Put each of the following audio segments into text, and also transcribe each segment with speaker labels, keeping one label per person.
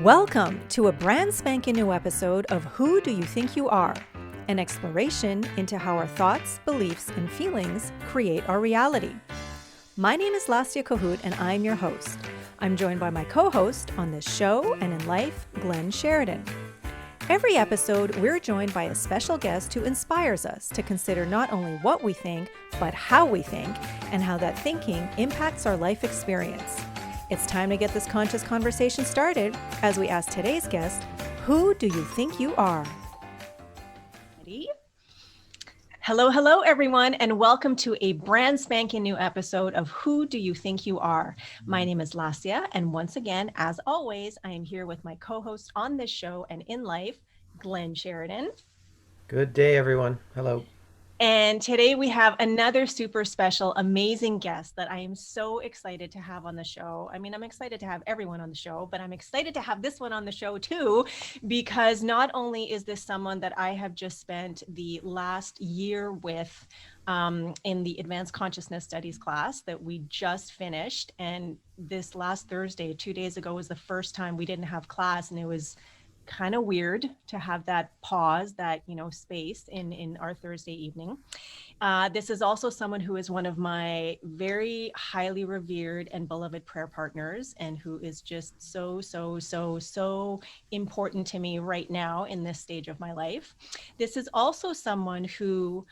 Speaker 1: Welcome to a brand spanking new episode of Who Do You Think You Are? An exploration into how our thoughts, beliefs, and feelings create our reality. My name is Liza Marquez and I'm your host. I'm joined by my co-host on this show and in life, Glenn Sheridan. Every episode, we're joined by a special guest who inspires us to consider not only what we think, but how we think and how that thinking impacts our life experience. It's time to get this conscious conversation started as we ask today's guest, who do you think you are? Hello, everyone, and welcome to a brand spanking new episode of Who Do You Think You Are? My name is Liza, and once again, as always, I am here with my co-host on this show and in life, Glenn Sheridan.
Speaker 2: Good day, everyone. Hello.
Speaker 1: And today we have another super special, amazing guest that I am so excited to have on the show. I mean, I'm excited to have everyone on the show, but I'm excited to have this one on the show too, because not only is this someone that I have just spent the last year with in the Advanced Consciousness Studies class that we just finished. And this last Thursday, 2 days ago, was the first time we didn't have class, and it was kind of weird to have that pause, that, space in our Thursday evening. This is also someone who is one of my very highly revered and beloved prayer partners, and who is just so important to me right now in this stage of my life. This is also someone who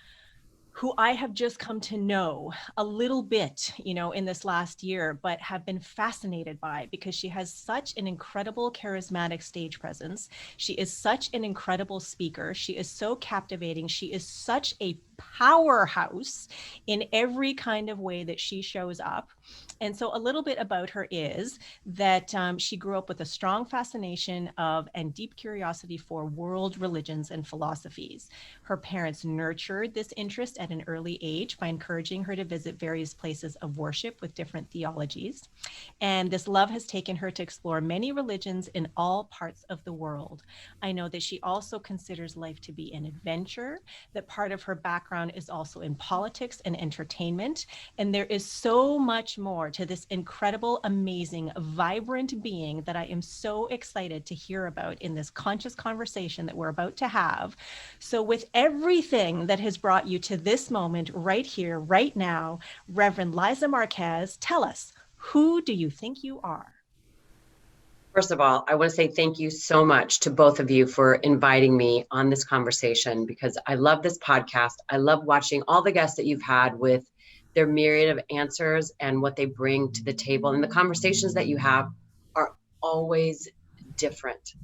Speaker 1: I have just come to know a little bit, in this last year, but have been fascinated by, because she has such an incredible charismatic stage presence. She is such an incredible speaker. She is so captivating. She is such a powerhouse in every kind of way that she shows up. And so a little bit about her is that she grew up with a strong fascination of and deep curiosity for world religions and philosophies. Her parents nurtured this interest at an early age by encouraging her to visit various places of worship with different theologies. And this love has taken her to explore many religions in all parts of the world. I know that she also considers life to be an adventure, that part of her background is also in politics and entertainment. And there is so much more to this incredible, amazing, vibrant being that I am so excited to hear about in this conscious conversation that we're about to have. So with everything that has brought you to this moment right here, right now, Reverend Liza Marquez, tell us, who do you think you are?
Speaker 3: First of all, I want to say thank you so much to both of you for inviting me on this conversation, because I love this podcast. I love watching all the guests that you've had with their myriad of answers and what they bring to the table. And the conversations that you have are always different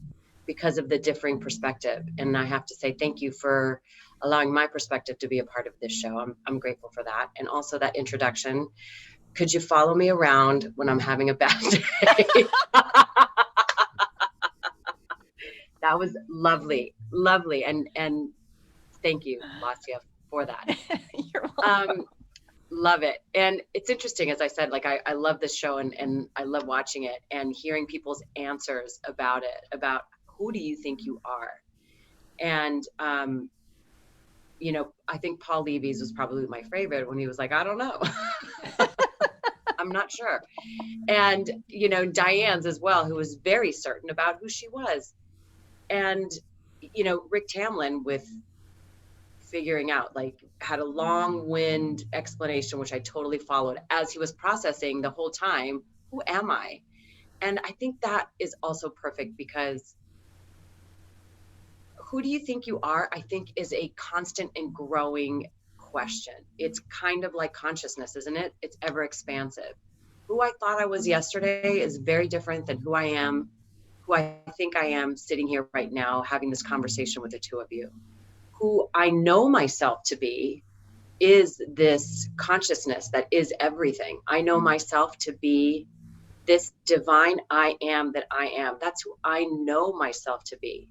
Speaker 3: because of the differing perspective. And I have to say thank you for allowing my perspective to be a part of this show. I'm grateful for that. And also that introduction. Could you follow me around when I'm having a bad day? That was lovely. And thank you, Liza, for that.
Speaker 1: You're welcome.
Speaker 3: Love it. And it's interesting, as I said, like I love this show and I love watching it and hearing people's answers about it, about who do you think you are? And, I think Paul Levy's was probably my favorite when he was like, I don't know. I'm not sure. And, Diane's as well, who was very certain about who she was. And, Rick Tamlin with figuring out, had a long-wind explanation, which I totally followed as he was processing the whole time, who am I? And I think that is also perfect, because who do you think you are, I think, is a constant and growing question. It's kind of like consciousness, isn't it? It's ever expansive. Who I thought I was yesterday is very different than who I am, who I think I am sitting here right now having this conversation with the two of you. Who I know myself to be is this consciousness that is everything. I know myself to be this divine I am that I am. That's who I know myself to be.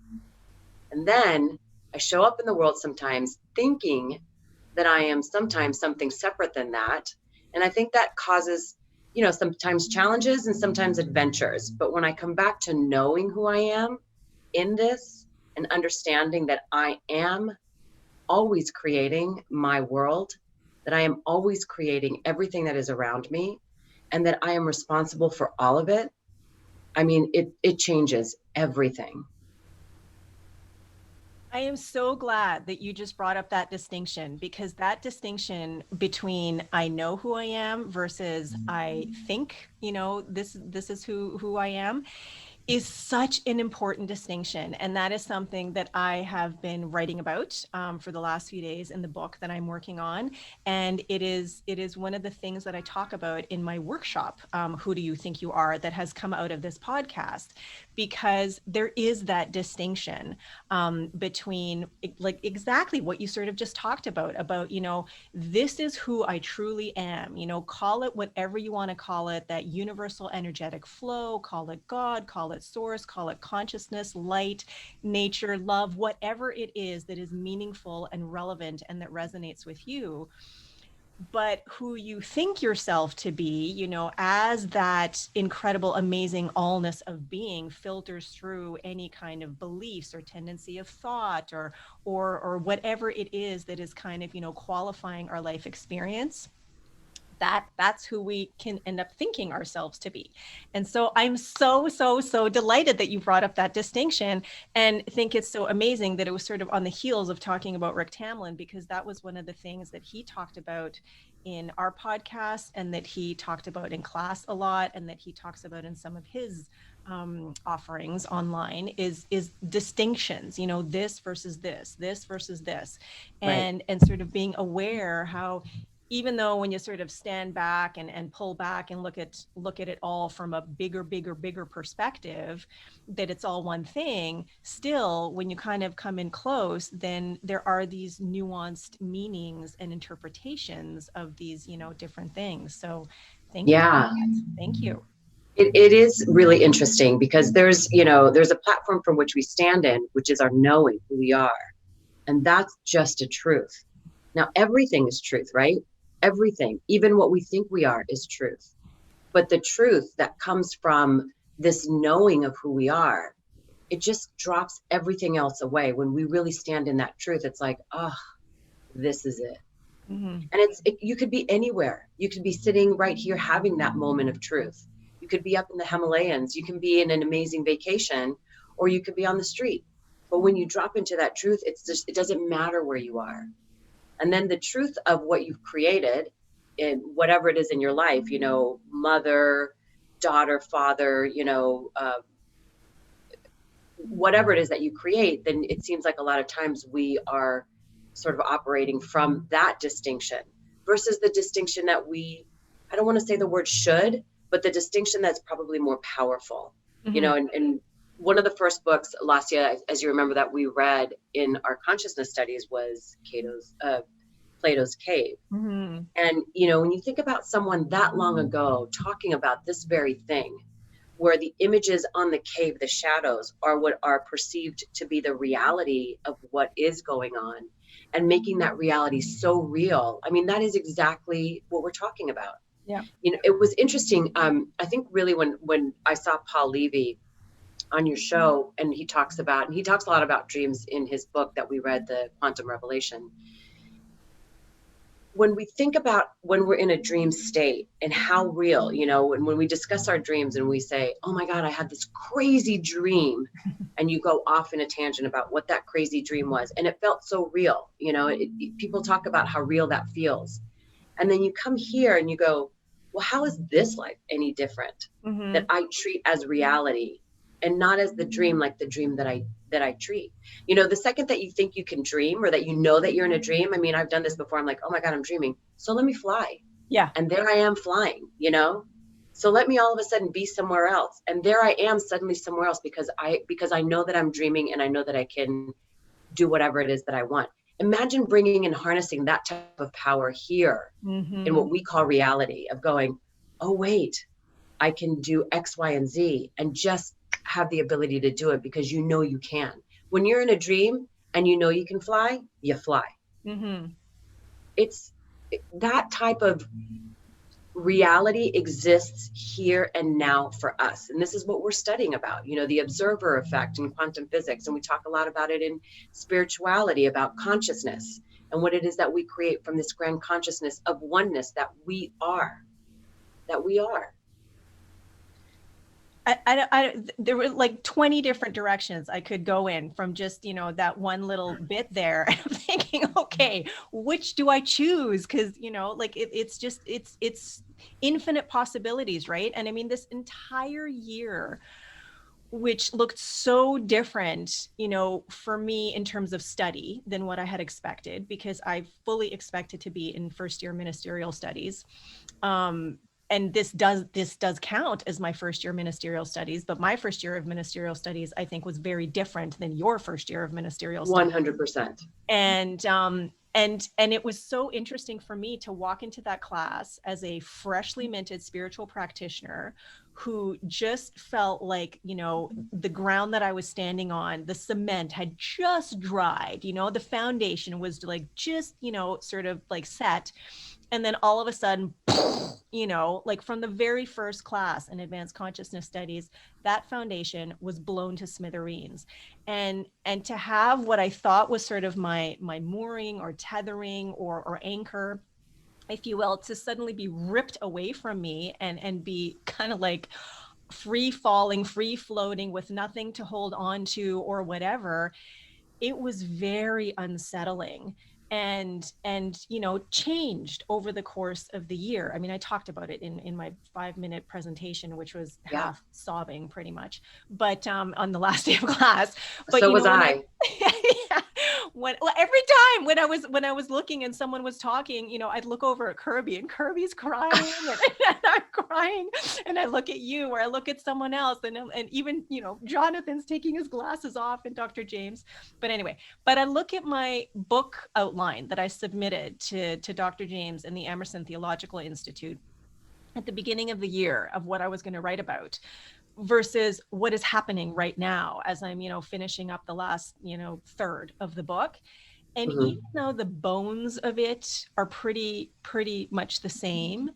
Speaker 3: And then I show up in the world sometimes thinking that I am sometimes something separate than that. And I think that causes, sometimes challenges and sometimes adventures. But when I come back to knowing who I am in this and understanding that I am always creating my world, that I am always creating everything that is around me, and that I am responsible for all of it, I mean, it changes everything.
Speaker 1: I am so glad that you just brought up that distinction, because that distinction between I know who I am versus I think, this is who I am, is such an important distinction. And that is something that I have been writing about for the last few days in the book that I'm working on. And it is one of the things that I talk about in my workshop, Who Do You Think You Are, that has come out of this podcast, because there is that distinction between like exactly what you sort of just talked about, this is who I truly am, call it whatever you want to call it, that universal energetic flow, call it God, call it source, call it consciousness, light, nature, love, whatever it is that is meaningful and relevant and that resonates with you. But who you think yourself to be, as that incredible, amazing allness of being filters through any kind of beliefs or tendency of thought or whatever it is that is kind of, qualifying our life experience. That's who we can end up thinking ourselves to be. And so I'm so delighted that you brought up that distinction, and think it's so amazing that it was sort of on the heels of talking about Rick Tamlin, because that was one of the things that he talked about in our podcast, and that he talked about in class a lot, and that he talks about in some of his offerings online, is distinctions, this versus this versus this.
Speaker 3: Right.
Speaker 1: And sort of being aware how, even though when you sort of stand back and pull back and look at it all from a bigger perspective, that it's all one thing, still when you kind of come in close, then there are these nuanced meanings and interpretations of these, different things. So thank you for
Speaker 3: Yeah.
Speaker 1: that. Thank you.
Speaker 3: It is really interesting because there's a platform from which we stand in, which is our knowing who we are. And that's just a truth. Now, everything is truth, right? Everything, even what we think we are, is truth. But the truth that comes from this knowing of who we are, it just drops everything else away. When we really stand in that truth, it's like, oh, this is it.
Speaker 1: Mm-hmm.
Speaker 3: And you could be anywhere. You could be sitting right here having that moment of truth. You could be up in the Himalayas. You can be in an amazing vacation, or you could be on the street. But when you drop into that truth, it doesn't matter where you are. And then the truth of what you've created in whatever it is in your life, mother, daughter, father, whatever it is that you create, then it seems like a lot of times we are sort of operating from that distinction versus the distinction that I don't want to say the word should, but the distinction that's probably more powerful.
Speaker 1: Mm-hmm.
Speaker 3: And one of the first books, Lassia, as you remember, that we read in our consciousness studies was Plato's Cave.
Speaker 1: Mm-hmm.
Speaker 3: And, when you think about someone that long ago talking about this very thing, where the images on the cave, the shadows, are what are perceived to be the reality of what is going on, and making that reality so real. I mean, that is exactly what we're talking about.
Speaker 1: Yeah.
Speaker 3: It was interesting. I think really when I saw Paul Levy on your show, and he talks a lot about dreams in his book that we read, The Quantum Revelation. When we think about when we're in a dream state and how real, and when we discuss our dreams and we say, oh my God, I had this crazy dream, and you go off in a tangent about what that crazy dream was. And it felt so real. People talk about how real that feels. And then you come here and you go, well, how is this life any different?
Speaker 1: Mm-hmm.
Speaker 3: That I treat as reality and not as the dream, like the dream that I treat. The second that you think you can dream, or that that you're in a dream, I mean, I've done this before. I'm like, oh my God, I'm dreaming. So let me fly.
Speaker 1: Yeah.
Speaker 3: And there I am flying, So let me all of a sudden be somewhere else. And there I am suddenly somewhere else because I know that I'm dreaming, and I know that I can do whatever it is that I want. Imagine bringing and harnessing that type of power here
Speaker 1: Mm-hmm.
Speaker 3: in what we call reality, of going, oh, wait, I can do X, Y, and Z, and just have the ability to do it because you can. When you're in a dream and you can fly, you fly.
Speaker 1: Mm-hmm.
Speaker 3: It's that type of reality exists here and now for us. And this is what we're studying about, the observer effect in quantum physics. And we talk a lot about it in spirituality, about consciousness and what it is that we create from this grand consciousness of oneness that we are.
Speaker 1: there were like 20 different directions I could go in from just, that one little bit there. And I'm thinking, okay, which do I choose? Because, like it's infinite possibilities, right? And I mean, this entire year, which looked so different, for me in terms of study than what I had expected, because I fully expected to be in first year ministerial studies. And this does count as my first year ministerial studies, but my first year of ministerial studies, I think, was very different than your first year of ministerial studies.
Speaker 3: 100%.
Speaker 1: And it was so interesting for me to walk into that class as a freshly minted spiritual practitioner who just felt like, the ground that I was standing on, the cement had just dried, the foundation was like just, sort of like set. And then all of a sudden, like from the very first class in advanced consciousness studies, that foundation was blown to smithereens. And to have what I thought was sort of my mooring or tethering or anchor, if you will, to suddenly be ripped away from me and be kind of like free falling, free floating with nothing to hold on to or whatever, it was very unsettling. And changed over the course of the year. I mean, I talked about it in my 5-minute presentation, which was half sobbing pretty much, but on the last day of class. But
Speaker 3: so was I.
Speaker 1: Every time when I was looking and someone was talking, I'd look over at Kirby and Kirby's crying and I'm crying, and I look at you or I look at someone else, and even Jonathan's taking his glasses off and Dr. James. But anyway, I look at my book outline that I submitted to Dr. James and the Emerson Theological Institute at the beginning of the year of what I was going to write about versus what is happening right now as I'm, finishing up the last, third of the book. And even though the bones of it are pretty much the same,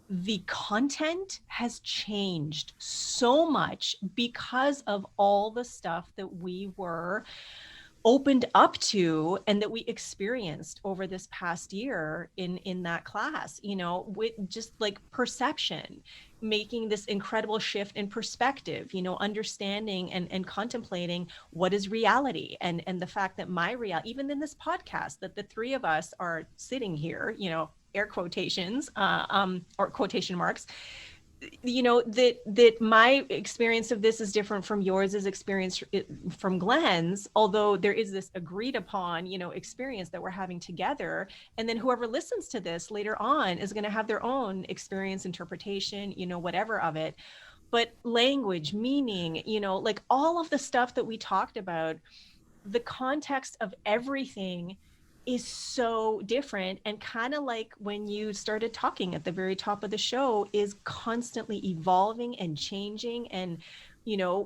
Speaker 1: the content has changed so much because of all the stuff that we were opened up to and that we experienced over this past year in that class, with just like perception, making this incredible shift in perspective, understanding and contemplating what is reality, and the fact that my reality, even in this podcast, that the three of us are sitting here, air quotations, or quotation marks, that my experience of this is different from yours, is experience from Glenn's, although there is this agreed upon, experience that we're having together. And then whoever listens to this later on is going to have their own experience, interpretation, whatever of it. But language, meaning, like all of the stuff that we talked about, the context of everything is so different, and kind of like when you started talking at the very top of the show, is constantly evolving and changing. And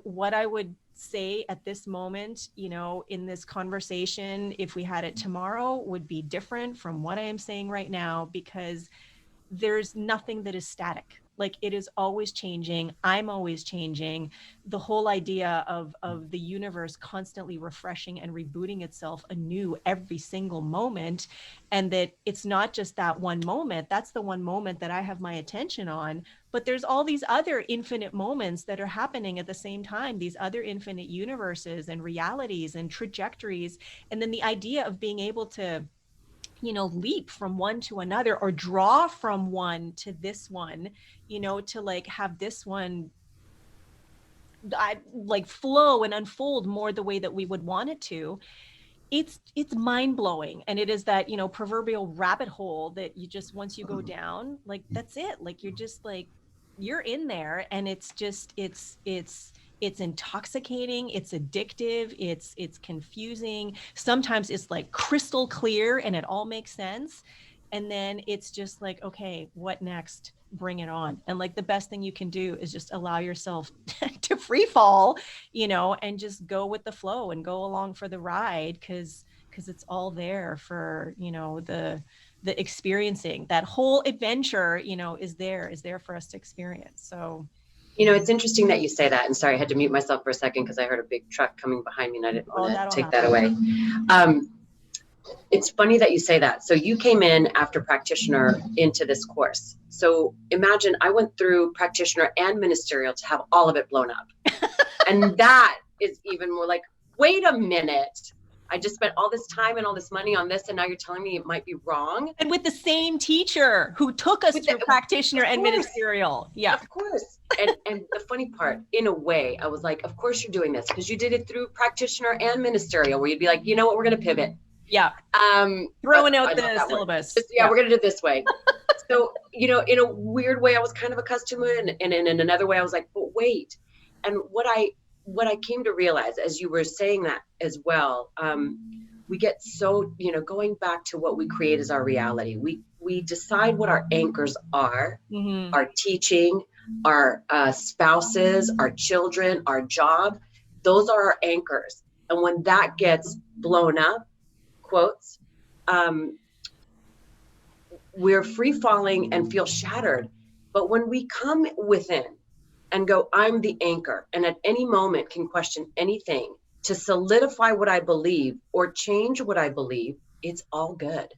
Speaker 1: what I would say at this moment, in this conversation, if we had it tomorrow, would be different from what I am saying right now, because there's nothing that is static. Like, it is always changing. I'm always changing. The whole idea of the universe constantly refreshing and rebooting itself anew every single moment. And that it's not just that one moment. That's the one moment that I have my attention on. But there's all these other infinite moments that are happening at the same time, these other infinite universes and realities and trajectories. And then the idea of being able to leap from one to another, or draw from one to this one, to like have this one like flow and unfold more the way that we would want it to. It's mind-blowing. And it is that, proverbial rabbit hole that you just, once you go down, like, that's it. Like, you're just like, you're in there, and it's just, it's intoxicating, it's addictive, it's confusing. Sometimes it's like crystal clear and it all makes sense. And then it's just like, okay, what next? Bring it on. And like, the best thing you can do is just allow yourself to free fall, and just go with the flow and go along for the ride, because it's all there for, the experiencing. That whole adventure, is there for us to experience. So
Speaker 3: it's interesting that you say that. And sorry, I had to mute myself for a second because I heard a big truck coming behind me and I didn't want to take that away. It's funny that you say that. So you came in after practitioner into this course. So imagine I went through practitioner and ministerial to have all of it blown up. And that is even more like, wait a minute. I just spent all this time and all this money on this, and now you're telling me it might be wrong.
Speaker 1: And with the same teacher who took us through practitioner and ministerial. Yeah.
Speaker 3: Of course. And the funny part, in a way, I was like, of course you're doing this because you did it through practitioner and ministerial, where you'd be like, you know what, we're going to pivot.
Speaker 1: Yeah. Throwing out the syllabus.
Speaker 3: We're going to do it this way. So, in a weird way, I was kind of accustomed to it. And in another way, I was like, but wait. And what I came to realize, as you were saying that as well, we get so, going back to what we create as our reality. We decide what our anchors are, our teaching, our spouses, our children, our job. Those are our anchors. And when that gets blown up, quotes, we're free falling and feel shattered. But when we come within and go, I'm the anchor, and at any moment can question anything to solidify what I believe or change what I believe, it's all good.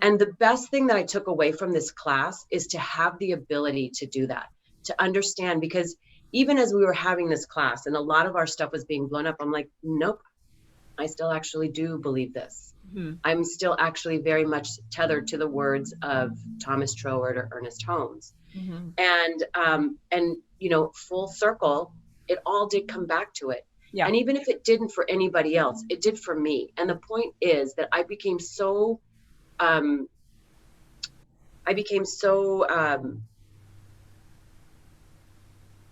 Speaker 3: And the best thing that I took away from this class is to have the ability to do that, to understand, because even as we were having this class and a lot of our stuff was being blown up, I'm like, nope, I still actually do believe this. I'm still actually very much tethered to the words of Thomas Troward or Ernest Holmes. And full circle, it all did come back to it. Yeah. And even if it didn't for anybody else, it did for me. And the point is that I became so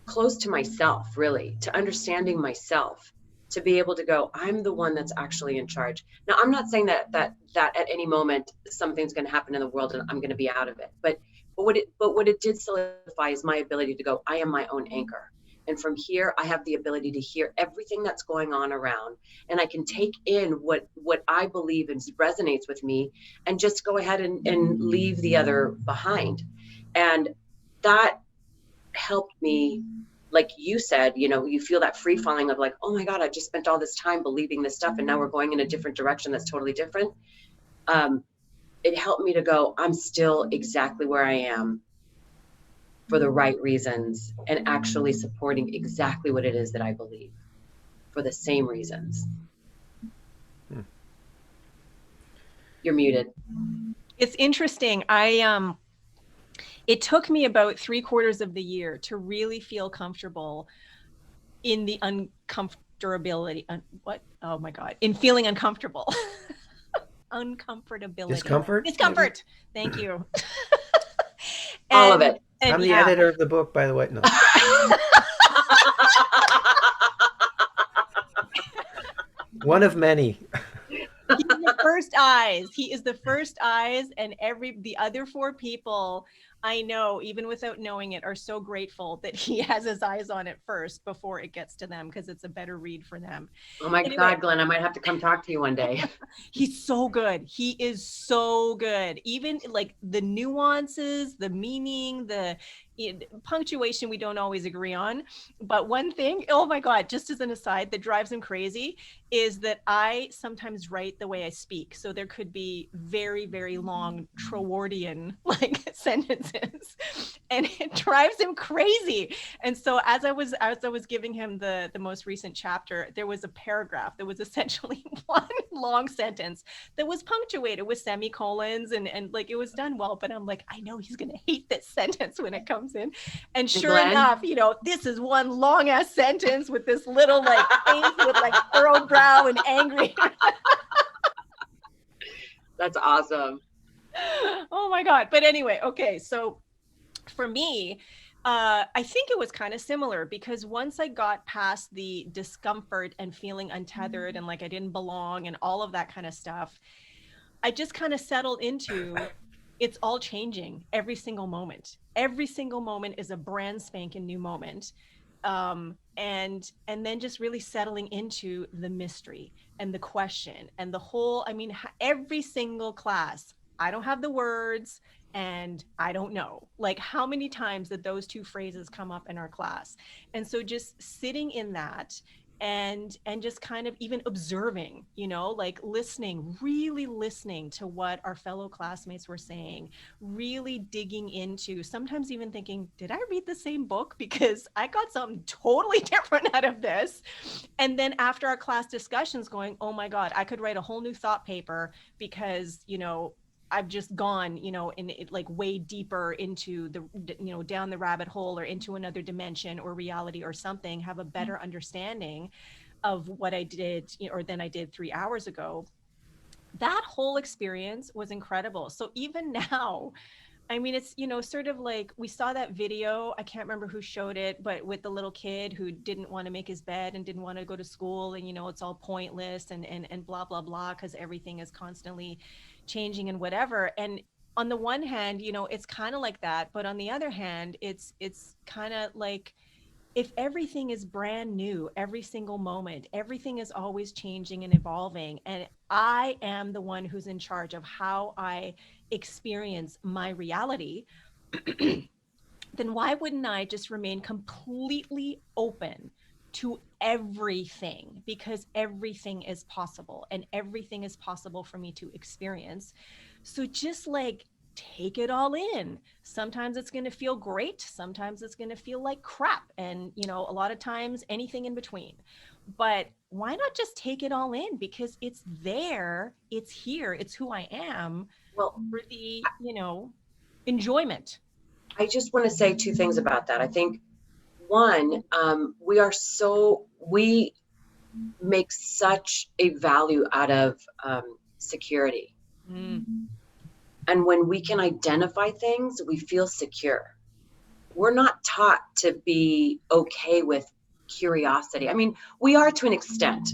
Speaker 3: close to myself, really, to understanding myself, to be able to go, I'm the one that's actually in charge. Now, I'm not saying that at any moment something's going to happen in the world and I'm going to be out of it. But what it did solidify is my ability to go, I am my own anchor. And from here, I have the ability to hear everything that's going on around, and I can take in what I believe and resonates with me, and just go ahead and leave the other behind. And that helped me, like you said, you feel that free falling of like, oh my God, I just spent all this time believing this stuff, and now we're going in a different direction that's totally different. It helped me to go, I'm still exactly where I am for the right reasons, and actually supporting exactly what it is that I believe for the same reasons. You're muted.
Speaker 1: It's interesting. It took me about 3/4 of the year to really feel comfortable in the uncomfortability. Oh my God. In feeling uncomfortable. Uncomfortability.
Speaker 2: Discomfort?
Speaker 1: Discomfort. Thank you.
Speaker 3: All of it.
Speaker 2: I'm the editor of the book, by the way. No. One of many.
Speaker 1: He's the first eyes. He is the first eyes, and the other 4 people I know, even without knowing it, are so grateful that he has his eyes on it first before it gets to them, because it's a better read for them.
Speaker 3: Oh my God, Glenn, I might have to come talk to you one day.
Speaker 1: He's so good. He is so good. Even like the nuances, the meaning, the punctuation we don't always agree on. But one thing, oh my God, just as an aside, that drives him crazy is that I sometimes write the way I speak. So there could be very, very long Trewardian like sentences, and it drives him crazy. And so as I was giving him the most recent chapter, there was a paragraph that was essentially one long sentence that was punctuated with semicolons, and like it was done well, but I'm like, I know he's gonna hate this sentence when it comes in. And sure enough, this is one long ass sentence with this little like face with like furrowed brow and angry.
Speaker 3: That's awesome.
Speaker 1: Oh my God. But anyway, okay. So for me, I think it was kind of similar, because once I got past the discomfort and feeling untethered and like I didn't belong and all of that kind of stuff, I just kind of settled into it's all changing every single moment. Every single moment is a brand spanking new moment. And then just really settling into the mystery and the question and the whole, every single class, I don't have the words and I don't know. Like, how many times did those 2 phrases come up in our class? And so just sitting in that and just kind of even observing, like listening, really listening to what our fellow classmates were saying, really digging into, sometimes even thinking, did I read the same book? Because I got something totally different out of this. And then after our class discussions going, oh my God, I could write a whole new thought paper because, I've just gone, in it, like way deeper into the, down the rabbit hole or into another dimension or reality or something, have a better understanding of what I did, or than I did 3 hours ago. That whole experience was incredible. So even now, I mean, it's, sort of like we saw that video. I can't remember who showed it, but with the little kid who didn't want to make his bed and didn't want to go to school. And, it's all pointless and blah, blah, blah, because everything is constantly changing and whatever. And on the one hand, it's kind of like that. But on the other hand, it's kind of like, if everything is brand new every single moment, everything is always changing and evolving, and I am the one who's in charge of how I experience my reality, then why wouldn't I just remain completely open to everything? Because everything is possible and everything is possible for me to experience. So just like take it all in. Sometimes it's going to feel great. Sometimes it's going to feel like crap. And, a lot of times anything in between. But why not just take it all in? Because it's there, it's here, it's who I am,
Speaker 3: Well,
Speaker 1: for the, enjoyment.
Speaker 3: I just want to say two things about that. I think one, we make such a value out of security.
Speaker 1: Mm.
Speaker 3: And when we can identify things, we feel secure. We're not taught to be okay with curiosity. I mean, we are to an extent.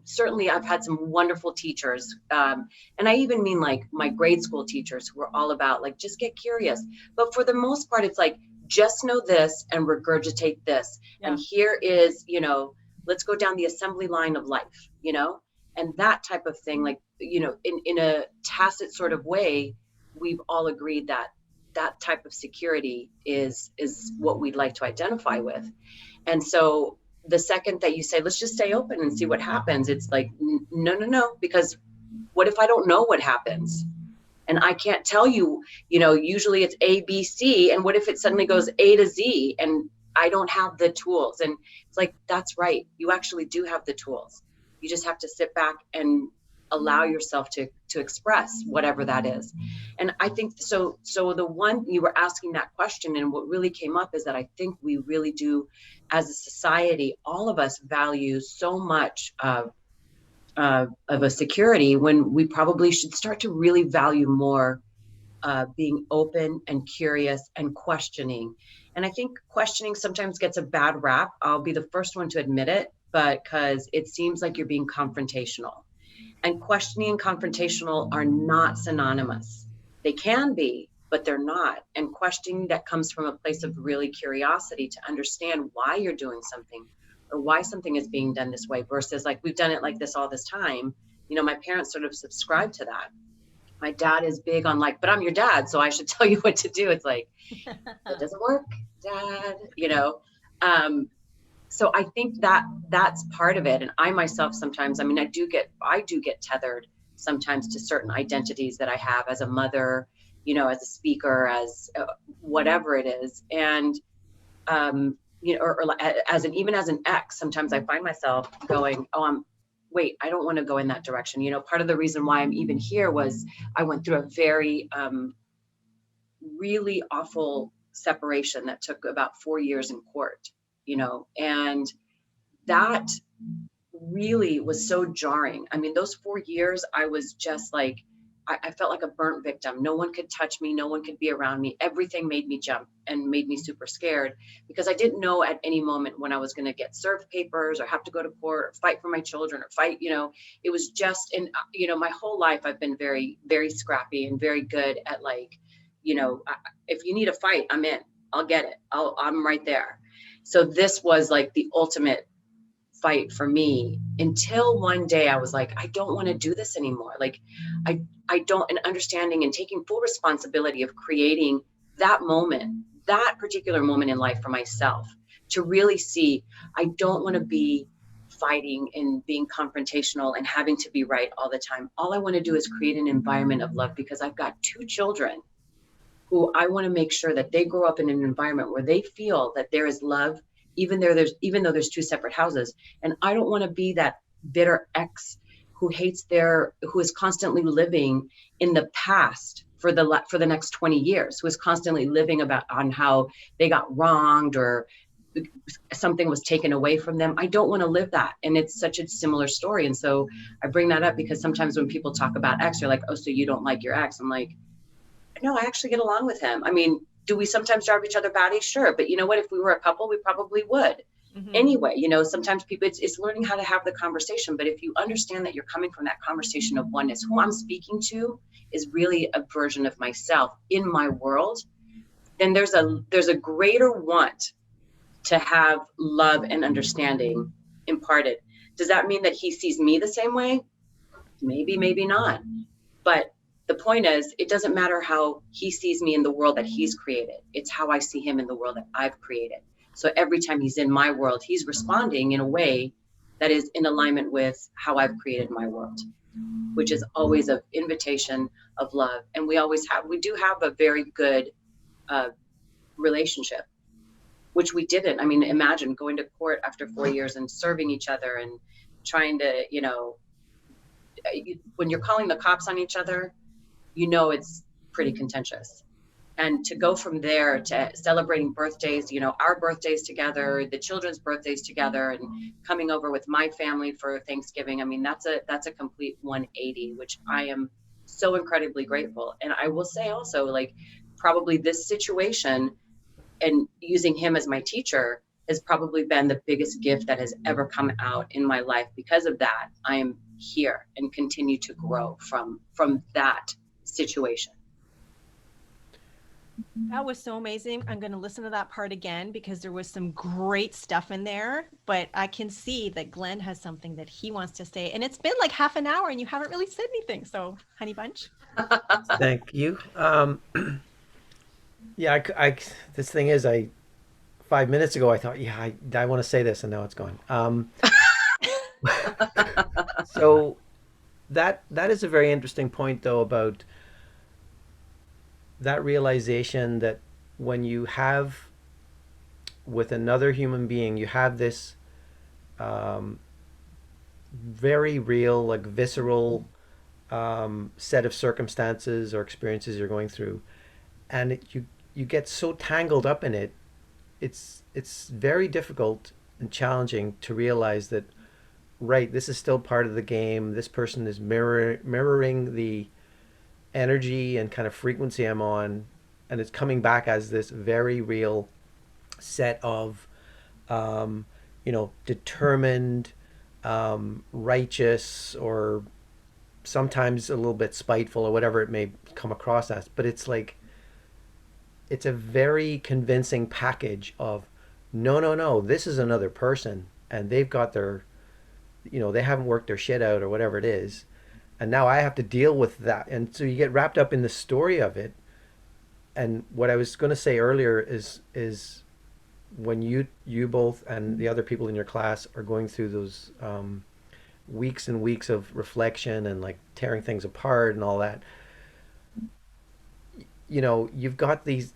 Speaker 3: Certainly I've had some wonderful teachers. And I even mean like my grade school teachers who were all about like, just get curious. But for the most part, it's like, just know this and regurgitate this.
Speaker 1: Yeah.
Speaker 3: And here is, let's go down the assembly line of life, and that type of thing. Like, in a tacit sort of way, we've all agreed that that type of security is what we'd like to identify with. And so the second that you say, let's just stay open and see what happens, it's like, no, because what if I don't know what happens? And I can't tell you, usually it's A, B, C. And what if it suddenly goes A to Z and I don't have the tools? And it's like, that's right. You actually do have the tools. You just have to sit back and allow yourself to express whatever that is. And I think so the one you were asking that question, and what really came up is that I think we really do, as a society, all of us value so much of a security, when we probably should start to really value more being open and curious and questioning. And I think questioning sometimes gets a bad rap. I'll be the first one to admit it, but because it seems like you're being confrontational. And questioning and confrontational are not synonymous. They can be, but they're not. And questioning that comes from a place of really curiosity to understand why you're doing something or why something is being done this way, versus like, we've done it like this all this time. My parents sort of subscribe to that. My dad is big on like, but I'm your dad, so I should tell you what to do. It's like, that doesn't work, Dad, So I think that that's part of it. And I myself, sometimes, I do get tethered sometimes to certain identities that I have as a mother, as a speaker, as whatever it is. And, or even as an ex, sometimes I find myself going, wait, I don't want to go in that direction. Part of the reason why I'm even here was I went through a very, really awful separation that took about 4 years in court. And that really was so jarring. Those 4 years, I was just like, I felt like a burnt victim. No one could touch me. No one could be around me. Everything made me jump and made me super scared, because I didn't know at any moment when I was going to get served papers or have to go to court or fight for my children or fight, it was just, and my whole life I've been very, very scrappy and very good at like, if you need a fight, I'm in, I'll get it. I'm right there. So this was like the ultimate fight for me, until one day I was like, I don't want to do this anymore. Like, I don't, and understanding and taking full responsibility of creating that moment, that particular moment in life for myself, to really see, I don't want to be fighting and being confrontational and having to be right all the time. All I want to do is create an environment of love, because I've got two children who I want to make sure that they grow up in an environment where they feel that there is love, even though there's two separate houses. And I don't want to be that bitter ex who is constantly living in the past for the next 20 years, who is constantly living about on how they got wronged or something was taken away from them. I don't want to live that. And it's such a similar story. And so I bring that up because sometimes when people talk about ex, they're like, oh, so you don't like your ex? I'm like, no, I actually get along with him. I mean, do we sometimes drive each other batty? Sure. But you know what? If we were a couple, we probably would.
Speaker 1: Mhm.
Speaker 3: Anyway, sometimes people, it's learning how to have the conversation. But if you understand that you're coming from that conversation of oneness, who I'm speaking to is really a version of myself in my world, then there's a greater want to have love and understanding imparted. Does that mean that he sees me the same way? Maybe, maybe not. But the point is, it doesn't matter how he sees me in the world that he's created. It's how I see him in the world that I've created. So every time he's in my world, he's responding in a way that is in alignment with how I've created my world, which is always an invitation of love. And we do have a very good relationship, which we didn't. I mean, imagine going to court after 4 years and serving each other and trying to, when you're calling the cops on each other, it's pretty contentious. And to go from there to celebrating birthdays, our birthdays together, the children's birthdays together, and coming over with my family for Thanksgiving. I mean, that's a complete 180, which I am so incredibly grateful. And I will say also, like, probably this situation and using him as my teacher has probably been the biggest gift that has ever come out in my life. Because of that, I am here and continue to grow from that situation.
Speaker 1: That was so amazing. I'm going to listen to that part again because there was some great stuff in there, but I can see that Glenn has something that he wants to say, and it's been like half an hour and you haven't really said anything. So, Honeybunch.
Speaker 2: Thank you. Yeah, this thing is, 5 minutes ago, I thought, yeah, I want to say this, and now it's gone. So that is a very interesting point, though, about that realization that when you have with another human being, you have this very real, like visceral set of circumstances or experiences you're going through, and you get so tangled up in it. It's very difficult and challenging to realize that, right, this is still part of the game. This person is mirroring the energy and kind of frequency I'm on, and it's coming back as this very real set of determined, righteous, or sometimes a little bit spiteful, or whatever it may come across as. But it's like, it's a very convincing package of, no, no, no, this is another person, and they've got their, they haven't worked their shit out, or whatever it is, and now I have to deal with that. And so you get wrapped up in the story of it. And what I was going to say earlier is when you both and the other people in your class are going through those weeks and weeks of reflection and like tearing things apart and all that, you've got this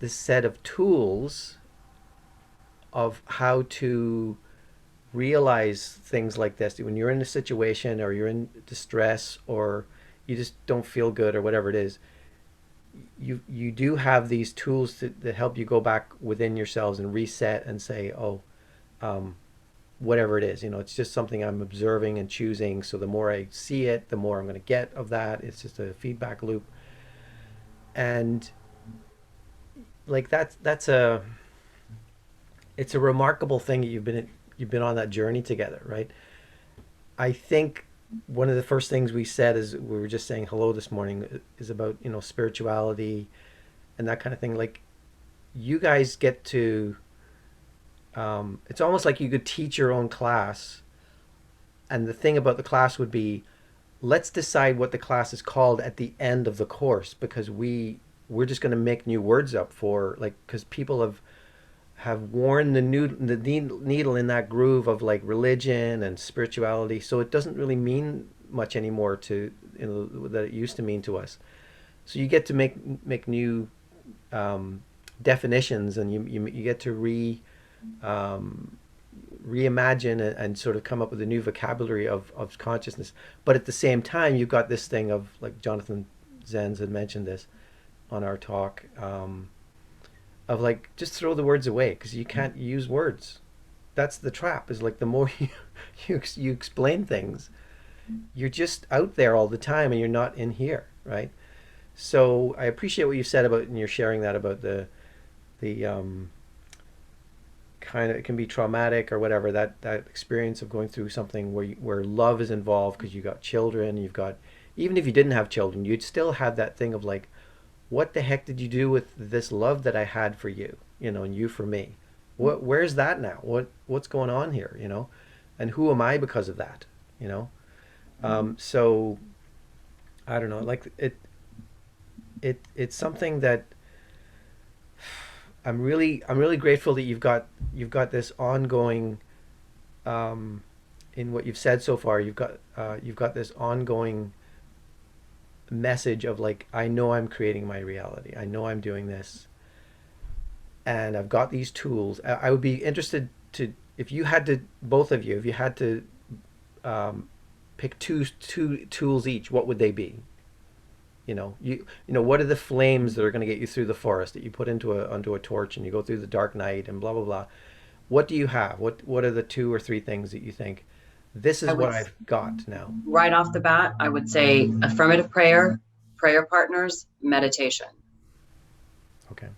Speaker 2: set of tools of how to realize things like this when you're in a situation, or you're in distress, or you just don't feel good, or whatever it is. You do have these tools that help you go back within yourselves and reset and say, oh, whatever it is, it's just something I'm observing and choosing. So the more I see it, the more I'm going to get of that. It's just a feedback loop. And like it's a remarkable thing that you've been on that journey together, right? I think one of the first things we said, is we were just saying hello this morning, is about spirituality and that kind of thing. Like, you guys get to it's almost like you could teach your own class, and the thing about the class would be, let's decide what the class is called at the end of the course, because we're just going to make new words up for, like, because people have have worn the needle in that groove of like religion and spirituality, so it doesn't really mean much anymore to, you know, that it used to mean to us. So you get to make new definitions, and you get to reimagine and sort of come up with a new vocabulary of consciousness. But at the same time, you've got this thing of, like Jonathan Zenz had mentioned this on our talk, of like, just throw the words away because you can't use words. That's the trap, is like the more you explain things, you're just out there all the time and you're not in here, right? So I appreciate what you said about, and you're sharing that about the kind of, it can be traumatic or whatever, that experience of going through something where love is involved because you got children, you've got, even if you didn't have children, you'd still have that thing of like, what the heck did you do with this love that I had for you, you know, and you for me? Where's that now? What's going on here, you know? And who am I because of that, you know? So I don't know, like it's something that I'm really grateful that you've got this ongoing, in what you've said so far. You've got this ongoing message of like, I know I'm creating my reality. I know I'm doing this, and I've got these tools. I would be interested to, if you had to, both of you, if you had to pick two tools each, what would they be? You know, what are the flames that are going to get you through the forest that you put onto a torch and you go through the dark night and blah blah blah? What do you have? What are the two or three things that you think, this
Speaker 3: I
Speaker 2: is
Speaker 3: would
Speaker 2: what I've got now?
Speaker 3: right off the bat, I would say affirmative prayer, prayer partners, meditation.
Speaker 2: Okay.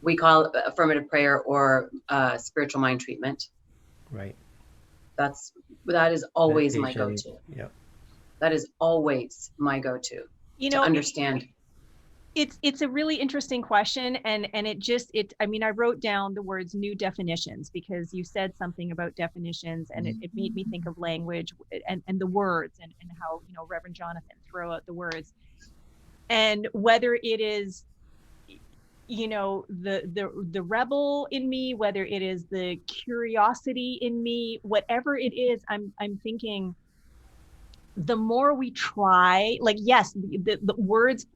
Speaker 3: We call it affirmative prayer or spiritual mind treatment.
Speaker 2: Right.
Speaker 3: That is always my
Speaker 2: Meditation.
Speaker 3: go-to.
Speaker 2: Yeah.
Speaker 3: That is always my go-to
Speaker 1: You
Speaker 3: to
Speaker 1: know,
Speaker 3: understand.
Speaker 1: it's a really interesting question, and it I mean, I wrote down the words new definitions because you said something about definitions, and it made me think of language and the words, and how, you know, Reverend Jonathan throw out the words, and whether it is, you know, the rebel in me, whether it is the curiosity in me, whatever it is, I'm thinking, the more we try, like, yes, the words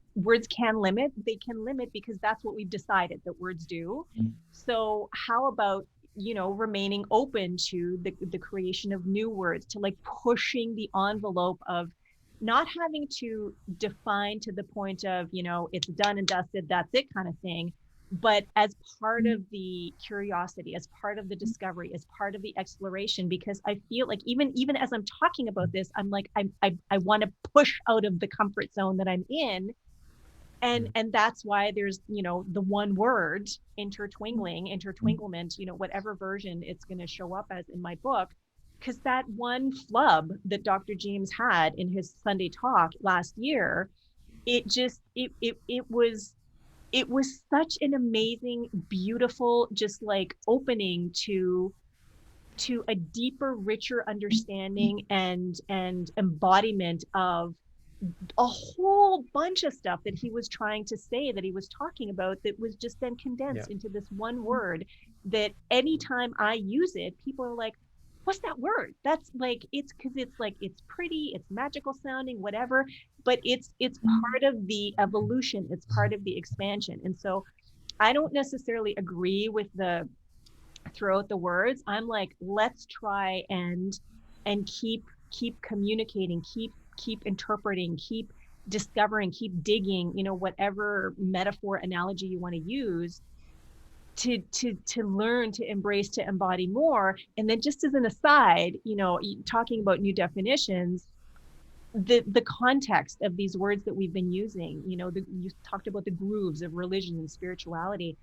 Speaker 1: can limit, they can limit because that's what we've decided that words do. So how about, you know, remaining open to the creation of new words, to like pushing the envelope of not having to define to the point of, you know, it's done and dusted, that's it kind of thing, but as part of the curiosity, as part of the discovery, as part of the exploration. Because I feel like even as I'm talking about this, I'm like, I want to push out of the comfort zone that I'm in, and that's why there's, you know, the one word intertwinglement, you know, whatever version it's going to show up as in my book, because that one flub that Dr. James had in his Sunday talk last year, it just it was such an amazing, beautiful, just like opening to a deeper, richer understanding and embodiment of a whole bunch of stuff that he was trying to say, that he was talking about, that was just then
Speaker 2: Yeah.
Speaker 1: condensed into this one word, that anytime I use it, people are like, what's that word? That's like, it's because it's like, it's pretty, it's magical sounding, whatever, but it's part of the evolution, it's part of the expansion. And so I don't necessarily agree with the throw out the words. I'm like, let's try and keep communicating, keep interpreting, keep discovering, keep digging, you know, whatever metaphor, analogy you want to use, to learn, to embrace, to embody more. And then just as an aside, you know, talking about new definitions, the context of these words that we've been using, you know, you talked about the grooves of religion and spirituality.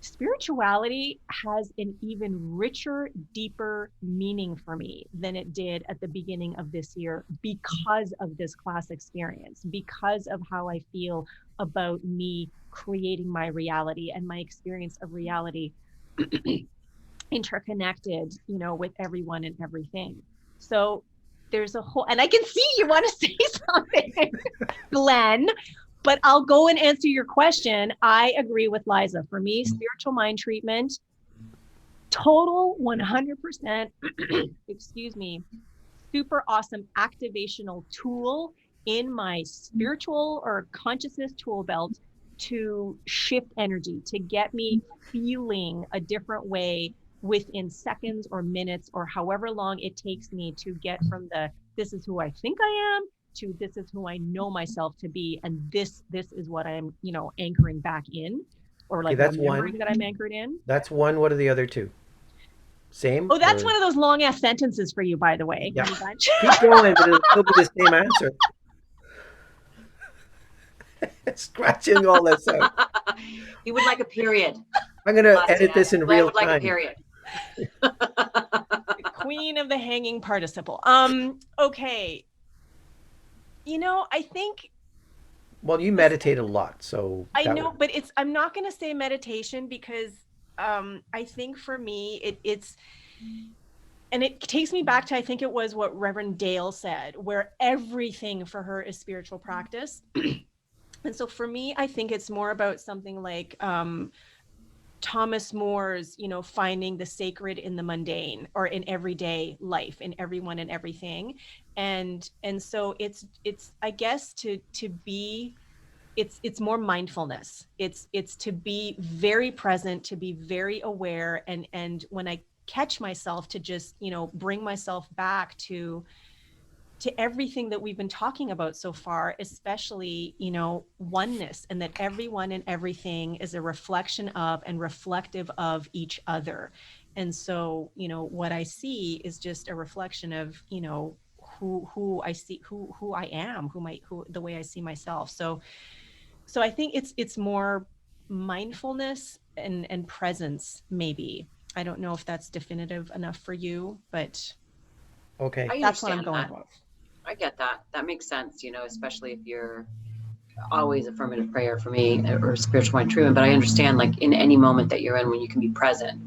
Speaker 1: Spirituality has an even richer, deeper meaning for me than it did at the beginning of this year, because of this class experience, because of how I feel about me creating my reality and my experience of reality interconnected, you know, with everyone and everything. So there's a whole, and I can see you want to say something, Glenn, But I'll go and answer your question. I agree with Liza. For me, spiritual mind treatment, total 100%, excuse me, super awesome activational tool in my spiritual or consciousness tool belt to shift energy, to get me feeling a different way within seconds or minutes or however long it takes me to get from the this is who I think I am to this is who I know myself to be, and this is what I'm, anchoring back in, or
Speaker 2: Okay,
Speaker 1: like
Speaker 2: that's one.
Speaker 1: remembering that I'm anchored in.
Speaker 2: That's one. What are the other two? Same
Speaker 1: Oh, that's
Speaker 2: or
Speaker 1: one of those long ass sentences for you, by the way,
Speaker 2: yeah?
Speaker 1: Honeybunch.
Speaker 2: Keep going, but it'll still be the same answer. Scratching all this out.
Speaker 3: He would like a period.
Speaker 2: I'm gonna edit
Speaker 3: Glenn
Speaker 2: this in real
Speaker 3: would like a
Speaker 2: time.
Speaker 3: period.
Speaker 1: Queen of the hanging participle. Okay. I think
Speaker 2: Well, you meditate a lot, so
Speaker 1: I
Speaker 2: that
Speaker 1: know,
Speaker 2: would,
Speaker 1: but I'm not going to say meditation because I think for me it's and it takes me back to, I think it was what Reverend Dale said, where everything for her is spiritual practice. And so for me, I think it's more about something like Thomas More's, finding the sacred in the mundane or in everyday life, in everyone and everything. And so it's I guess to be it's more mindfulness. It's to be very present, to be very aware, and when I catch myself to just, bring myself back to everything that we've been talking about so far, especially, oneness, and that everyone and everything is a reflection of and reflective of each other. And so, what I see is just a reflection of, who I see, who I am, who the way I see myself. So I think it's more mindfulness and presence, maybe. I don't know if that's definitive enough for you, but
Speaker 2: okay.
Speaker 3: I
Speaker 1: that's what I'm
Speaker 3: understand
Speaker 1: going
Speaker 3: that.
Speaker 1: with.
Speaker 3: I get that. That makes sense, especially if you're always affirmative prayer for me or spiritual mind treatment. But I understand, like, in any moment that you're in, when you can be present,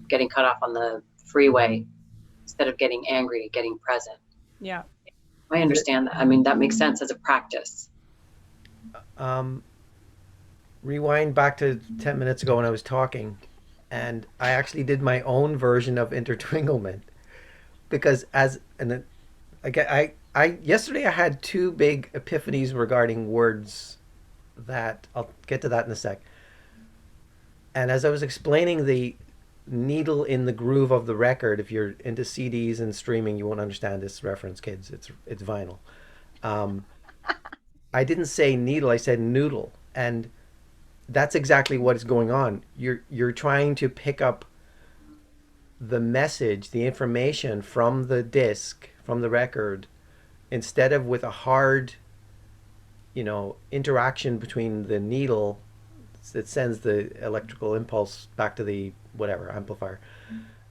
Speaker 3: getting cut off on the freeway instead of getting angry, getting present.
Speaker 1: Yeah.
Speaker 3: I understand that. I mean, that makes sense as a practice.
Speaker 2: Um, Rewind back to 10 minutes ago when I was talking, and I actually did my own version of intertwinglement because I yesterday I had two big epiphanies regarding words that I'll get to that in a sec. And as I was explaining the needle in the groove of the record, if you're into CDs and streaming, you won't understand this reference, kids. It's vinyl. Um, I didn't say needle, I said noodle, and that's exactly what is going on. You're trying to pick up the message, the information from the disc, from the record, instead of with a hard, interaction between the needle that sends the electrical impulse back to the whatever amplifier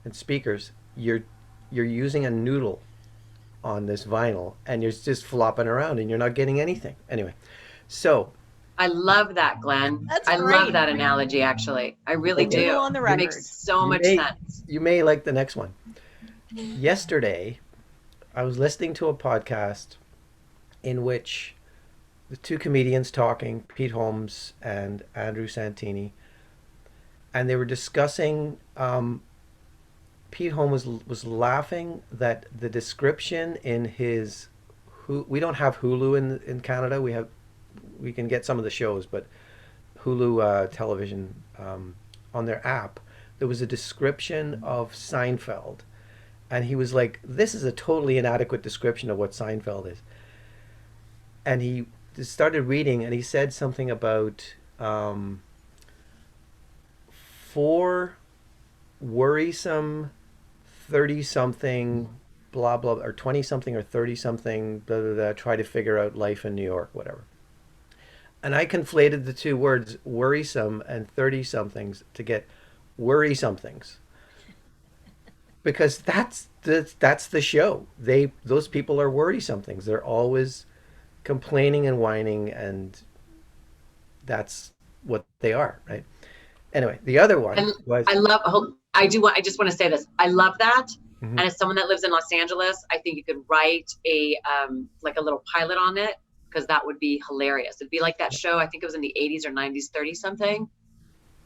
Speaker 2: and speakers. You're using a noodle on this vinyl, and you're just flopping around, and you're not getting anything. Anyway, so
Speaker 3: I love that, Glenn.
Speaker 1: That's
Speaker 3: I love
Speaker 1: great.
Speaker 3: that analogy, actually. I really
Speaker 2: Okay.
Speaker 3: do.
Speaker 1: Noodle on the
Speaker 3: It
Speaker 1: record.
Speaker 3: makes so
Speaker 2: you
Speaker 3: much
Speaker 2: may
Speaker 3: sense.
Speaker 2: you may like the next one. Yesterday, I was listening to a podcast in which the two comedians talking, Pete Holmes and Andrew Santini, and they were discussing. Pete Holmes was laughing that the description in his, we don't have Hulu in Canada. We can get some of the shows, but Hulu television on their app, there was a description of Seinfeld, and he was like, "This is a totally inadequate description of what Seinfeld is." And he just started reading, and he said something about four worrisome 30 something blah blah or 20 something or 30 something blah, blah, blah, try to figure out life in New York, whatever. And I conflated the two words worrisome and 30 somethings to get worry somethings, because that's the show. Those people are worry somethings. They're always complaining and whining, and that's what they are, right? Anyway, the other one
Speaker 3: And
Speaker 2: was
Speaker 3: I just want to say this. I love that.
Speaker 2: Mhm.
Speaker 3: And as someone that lives in Los Angeles, I think you could write like a little pilot on it because that would be hilarious. It'd be like that show, I think it was in the 80s or 90s, 30 something.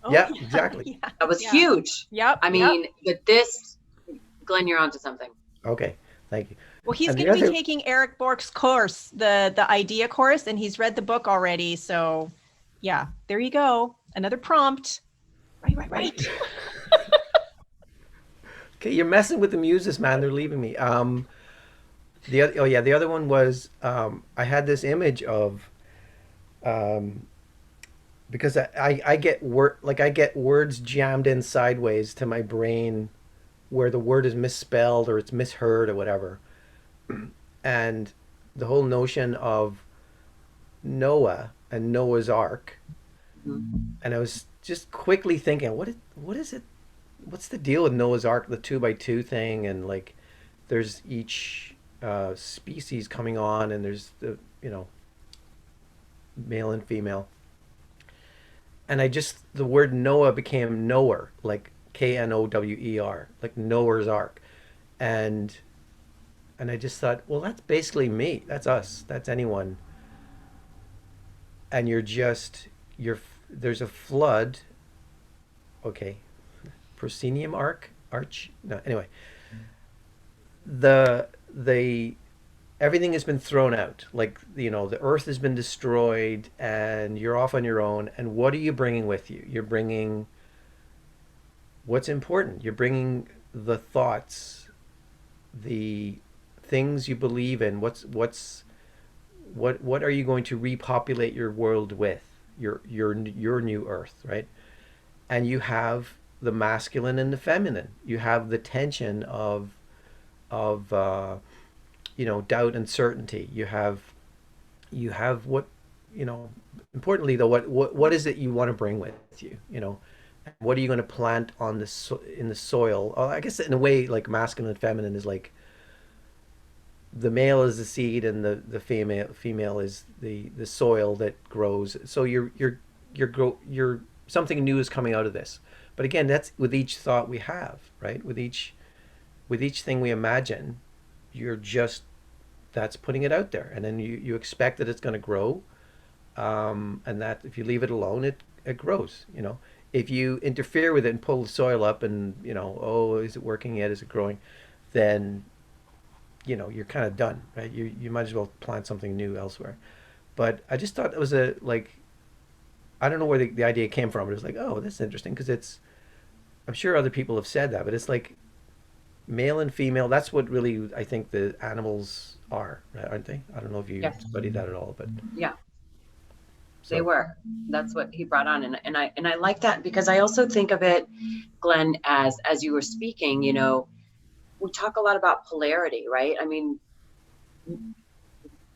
Speaker 1: Oh,
Speaker 2: Yeah, exactly.
Speaker 1: Yeah.
Speaker 3: That was
Speaker 1: Yeah.
Speaker 3: huge.
Speaker 1: Yep.
Speaker 3: I mean, but this, Glenn, you're onto something.
Speaker 2: Okay, thank you.
Speaker 1: Well, he's
Speaker 2: And the
Speaker 1: going to be
Speaker 2: other-
Speaker 1: taking Eric Bork's course, the idea course, and he's read the book already. So, yeah, there you go. Another prompt. Right.
Speaker 2: Okay, you're messing with the muses, man. They're leaving me. The other one was I had this image of because I get I get words jammed in sideways to my brain where the word is misspelled or it's misheard or whatever. And the whole notion of Noah and Noah's Ark. And I was just quickly thinking, what is it? What's the deal with Noah's Ark, the 2x2 thing, and like there's each species coming on, and there's the male and female, and the word Noah became knower, like Knower, like Noah's Ark, and I just thought, well, that's basically me. That's us. That's anyone. And there's a flood. Okay, proscenium arch. No, anyway, the everything has been thrown out. Like the earth has been destroyed, and you're off on your own. And what are you bringing with you? You're bringing what's important. You're bringing the thoughts, the things you believe in. What are you going to repopulate your world with? Your new earth, right? And you have the masculine and the feminine. You have the tension of doubt and certainty. You have what importantly though, what is it you want to bring with you? What are you going to plant in the soil? I guess in a way, like masculine and feminine is like the male is the seed and the female is the soil that grows. So you're something new is coming out of this. But again, that's with each thought we have, right? With each thing we imagine, that's putting it out there, and then you expect that it's going to grow, and that if you leave it alone, it grows. If you interfere with it and pull the soil up, and oh, is it working yet? Is it growing? Then you're kind of done, right? You might as well plant something new elsewhere. But I just thought it was I don't know where the idea came from, but it was like, oh, that's interesting, because I'm sure other people have said that, but it's like male and female. That's what really I think the animals are, right? Aren't they? I don't know if you studied that at all, but
Speaker 3: yeah,
Speaker 2: so.
Speaker 3: they were. That's what he brought on, and I like that, because I also think of it, Glenn, as you were speaking. We talk a lot about polarity, right? I mean,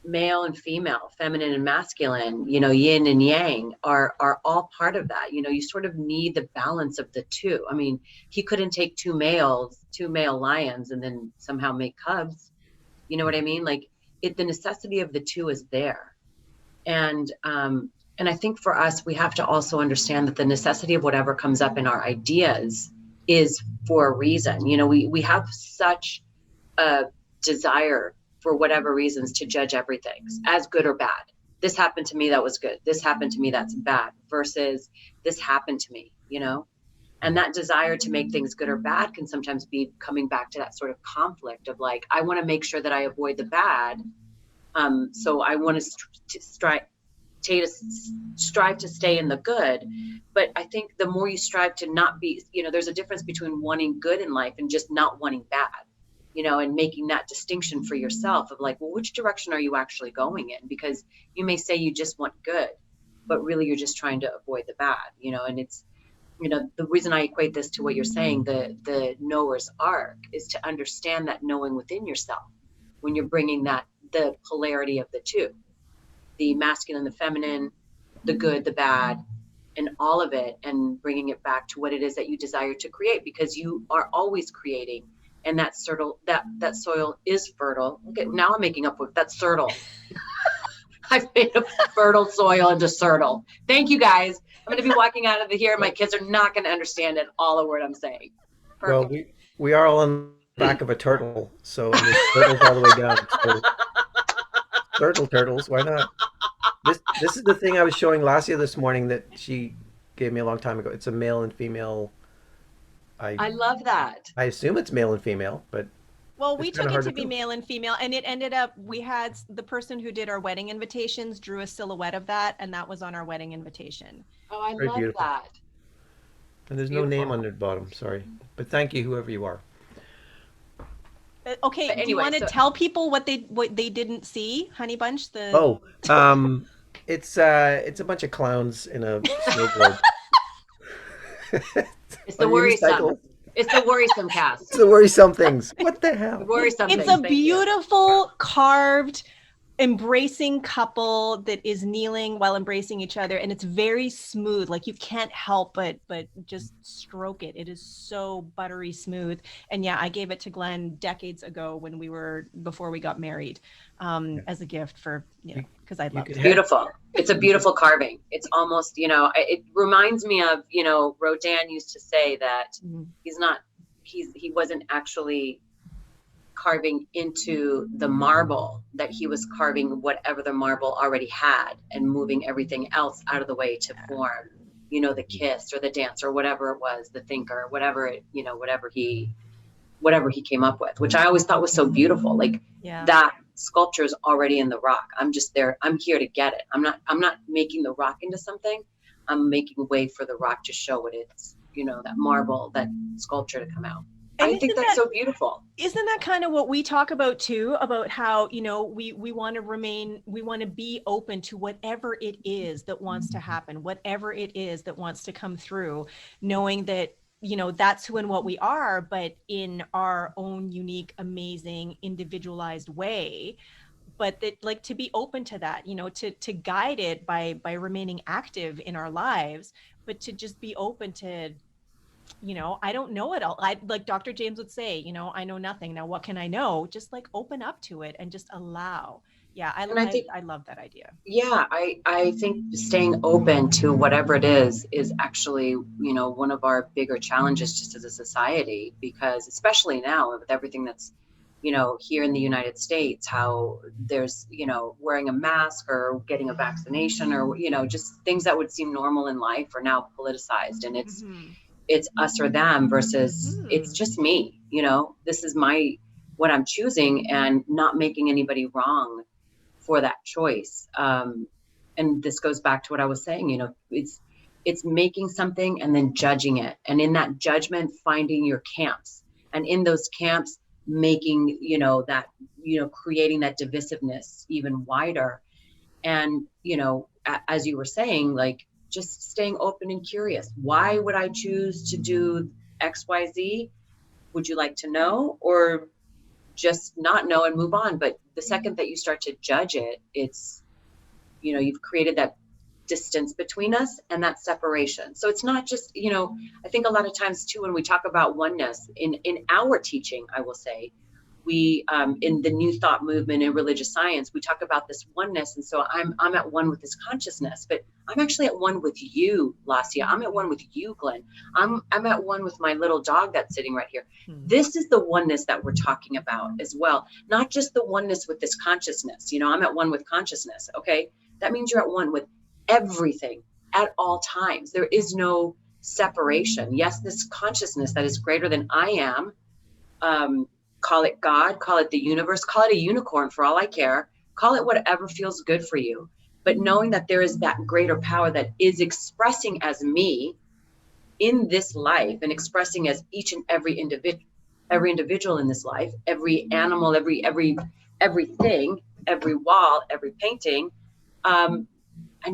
Speaker 3: male and female, feminine and masculine, yin and yang are all part of that. You sort of need the balance of the two. I mean, he couldn't take two male lions and then somehow make cubs. You know what I mean? Like the necessity of the two is there. And I think for us, we have to also understand that the necessity of whatever comes up in our ideas is for a reason. We have such a desire for whatever reasons to judge everything as good or bad. This happened to me, that was good. This happened to me, that's bad, versus this happened to me, and that desire to make things good or bad can sometimes be coming back to that sort of conflict of like, I want to make sure that I avoid the bad. So I want to strive to stay in the good. But I think the more you strive to not be, there's a difference between wanting good in life and just not wanting bad. And making that distinction for yourself of like, well, which direction are you actually going in? Because you may say you just want good, but really you're just trying to avoid the bad, and it's, the reason I equate this to what you're saying, the Noah's Ark, is to understand that knowing within yourself when you're bringing the polarity of the two, the masculine, the feminine, the good, the bad, and all of it, and bringing it back to what it is that you desire to create, because you are always creating. And that soil is fertile. Okay, now I'm making up with that's fertile. I've made a fertile soil into fertile. Thank you, guys. I'm going to be walking out of here. My kids are not going to understand it all a word I'm saying. Perfect.
Speaker 2: Well, we are all on the back of a turtle, so and there's turtles all the way down. So Turtles. Why not? This is the thing I was showing Lasia this morning that she gave me a long time ago. It's a male and female. I
Speaker 3: I love that.
Speaker 2: I assume it's male and female, but
Speaker 1: Well,
Speaker 2: it's
Speaker 1: we
Speaker 2: kind of
Speaker 1: took it
Speaker 2: hard to
Speaker 1: to be
Speaker 2: tell.
Speaker 1: male and female, and it ended up we had the person who did our wedding invitations drew a silhouette of that, and that was on our wedding invitation.
Speaker 3: Oh, I
Speaker 2: Very
Speaker 3: love
Speaker 2: beautiful.
Speaker 3: that.
Speaker 2: And
Speaker 3: It's
Speaker 2: there's no name on
Speaker 3: beautiful.
Speaker 2: the bottom. Sorry, but thank you, whoever you are.
Speaker 1: Okay,
Speaker 3: But
Speaker 1: do you
Speaker 3: anyway,
Speaker 1: want to
Speaker 3: so
Speaker 1: tell people what they didn't see, Honey Bunch? The
Speaker 2: Oh, it's a bunch of clowns in a snow globe.
Speaker 3: it's the
Speaker 2: On
Speaker 3: worrisome.
Speaker 2: unicycles.
Speaker 3: It's the worrisome
Speaker 2: It's
Speaker 3: cast.
Speaker 2: the worrisome things. What the
Speaker 3: The
Speaker 2: hell?
Speaker 3: worrisome
Speaker 1: it's
Speaker 3: things.
Speaker 1: a
Speaker 3: Thank you.
Speaker 1: beautiful carved embracing couple that is kneeling while embracing each other, and it's very smooth, like you can't help but just stroke it. It is so buttery smooth. And yeah, I gave it to Glenn decades ago when we were before we got married,
Speaker 2: Yeah.
Speaker 1: as a gift for
Speaker 2: You,
Speaker 1: because I
Speaker 2: you
Speaker 1: loved
Speaker 2: could
Speaker 1: it.
Speaker 2: have.
Speaker 3: Beautiful. It's a
Speaker 2: You could.
Speaker 3: beautiful carving. It's almost, it reminds me of, Rodin used to say that
Speaker 1: Mhm.
Speaker 3: he wasn't actually carving into the marble, that he was carving whatever the marble already had and moving everything else out of the way to form, the kiss or the dance or whatever it was, the thinker, whatever he came up with, which I always thought was so beautiful. Like
Speaker 1: Yeah.
Speaker 3: that sculpture is already in the rock. I'm just there. I'm here to get it. I'm not making the rock into something. I'm making way for the rock to show what it's, that marble, that sculpture to come out.
Speaker 1: And
Speaker 3: I think that's so beautiful.
Speaker 1: isn't that kind of what we talk about too, about how we want to be open to whatever it is that wants to happen, whatever it is that wants to come through, knowing that that's who and what we are, but in our own unique, amazing, individualized way. But that, like, to be open to that, to guide it by remaining active in our lives, but to just be open to, I don't know it all. I, like Dr. James would say, I know nothing. Now, what can I know? Just like open up to it and just allow. Yeah,
Speaker 3: And I think,
Speaker 1: I love that idea.
Speaker 3: yeah, I think staying open to whatever it is actually, one of our bigger challenges just as a society, because especially now with everything that's, here in the United States, how there's, wearing a mask or getting a vaccination or, just things that would seem normal in life are now politicized, and it's us or them versus it's just me. This is what I'm choosing, and not making anybody wrong for that choice. And this goes back to what I was saying, it's making something and then judging it. And in that judgment, finding your camps, and in those camps, making, that, creating that divisiveness even wider. And, as you were saying, like, just staying open and curious. Why would I choose to do XYZ? Would you like to know, or just not know and move on? But the second that you start to judge it, it's, you've created that distance between us and that separation. So it's not just, I think a lot of times too, when we talk about oneness in our teaching, I will say, we in the new thought movement in religious science, we talk about this oneness. And so I'm at one with this consciousness, but I'm actually at one with you, Lasia. I'm at one with you, Glenn. I'm at one with my little dog that's sitting right here. This is the oneness that we're talking about as well. Not just the oneness with this consciousness. I'm at one with consciousness. Okay. That means you're at one with everything at all times. There is no separation. Yes, this consciousness that is greater than I am, call it God, call it the universe, call it a unicorn for all I care, call it whatever feels good for you. But knowing that there is that greater power that is expressing as me in this life, and expressing as each and every individual in this life, every animal, everything, every wall, every painting, and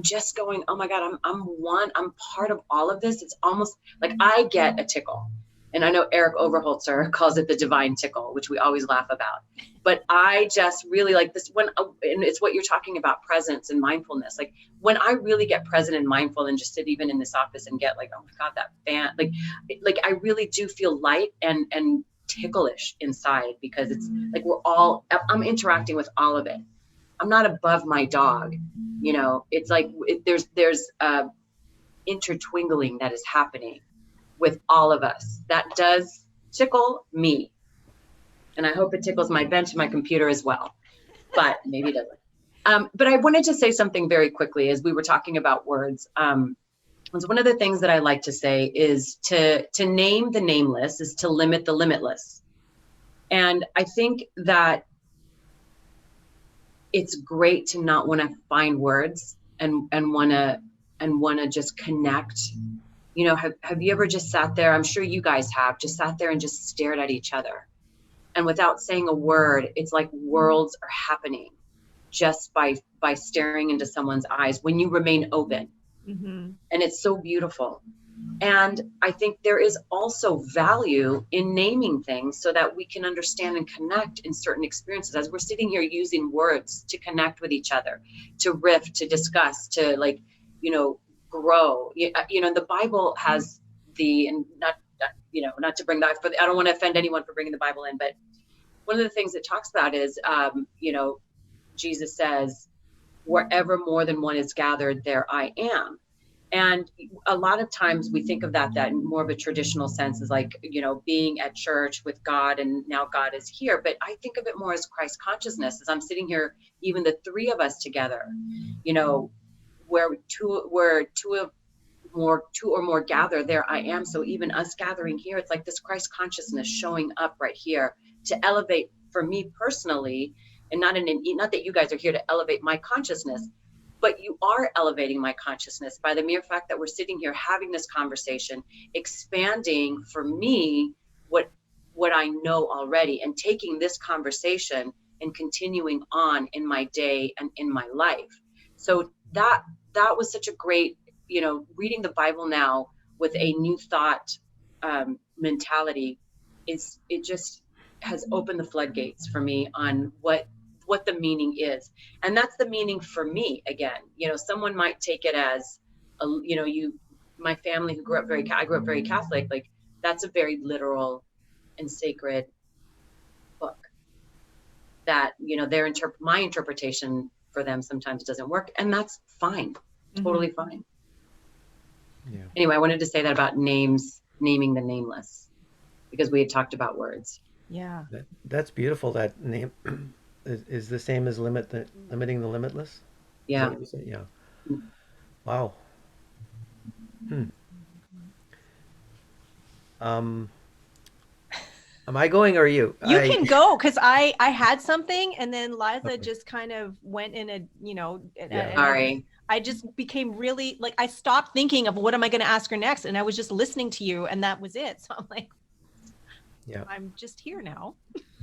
Speaker 3: just going, oh my God, I'm one, I'm part of all of this. It's almost like I get a tickle. And I know Eric Overholtzer calls it the divine tickle, which we always laugh about. But I just really like this and it's what you're talking about, presence and mindfulness. Like when I really get present and mindful and just sit even in this office and get like, oh my God, that fan, like I really do feel light and ticklish inside, because it's like I'm interacting with all of it. I'm not above my dog. It's like there's intertwingling that is happening with all of us that does tickle me. And I hope it tickles my bench and my computer as well, but maybe it doesn't. But I wanted to say something very quickly as we were talking about words. Was one of the things that I like to say is to name the nameless is to limit the limitless. And I think that it's great to not want to find words and want to just connect. You know, have you ever just sat there? I'm sure you guys have just sat there and just stared at each other. And without saying a word, it's like worlds are happening just by staring into someone's eyes when you remain open.
Speaker 1: Mm-hmm.
Speaker 3: And it's so beautiful. And I think there is also value in naming things so that we can understand and connect in certain experiences as we're sitting here using words to connect with each other, to riff, to discuss, to like, you know, grow. You know, the Bible has and not to bring that, I don't want to offend anyone for bringing the Bible in, but one of the things it talks about is, you know, Jesus says, wherever more than one is gathered, there I am. And a lot of times we think of that in more of a traditional sense as like, you know, being at church with God and now God is here. But I think of it more as Christ consciousness as I'm sitting here, even the three of us together, you know, where two or more gather, there I am. So even us gathering here, it's like this Christ consciousness showing up right here to elevate for me personally, and not that you guys are here to elevate my consciousness, but you are elevating my consciousness by the mere fact that we're sitting here having this conversation, expanding for me what I know already, and taking this conversation and continuing on in my day and in my life. So that was such a great, you know, reading the Bible now with a new thought mentality it just has opened the floodgates for me on what the meaning is. And that's the meaning for me. Again, you know, someone might take it as you know, my family I grew up very Catholic, like that's a very literal and sacred book that, you know, my interpretation for them sometimes doesn't work, and that's fine. Totally fine.
Speaker 2: Yeah.
Speaker 3: Anyway, I wanted to say that about naming the nameless, because we had talked about words.
Speaker 1: Yeah.
Speaker 2: That's beautiful. That name is the same as limiting the limitless.
Speaker 3: Yeah.
Speaker 2: Is that what you said? Yeah. Wow. Am I going or are you?
Speaker 1: You can go, because I had something and then Liza
Speaker 2: Okay.
Speaker 1: just kind of went in a, you know,
Speaker 2: Yeah.
Speaker 3: Sorry.
Speaker 1: I just became really like, I stopped thinking of what am I going to ask her next, and I was just listening to you, and that was it. So I'm like,
Speaker 2: Yeah.
Speaker 1: I'm just here now.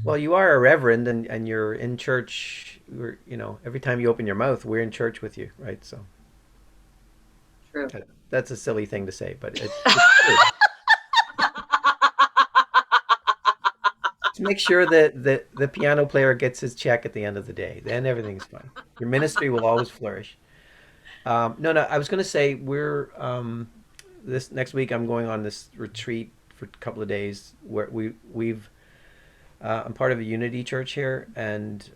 Speaker 2: Well, you are a reverend, and you're in church. You know, every time you open your mouth, we're in church with you, right? So
Speaker 3: True.
Speaker 2: that's a silly thing to say, but it's true. Just make sure that the piano player gets his check at the end of the day. Then everything's fine. Your ministry will always flourish. No, I was going to say this next week I'm going on this retreat for a couple of days where we've I'm part of a Unity church here, and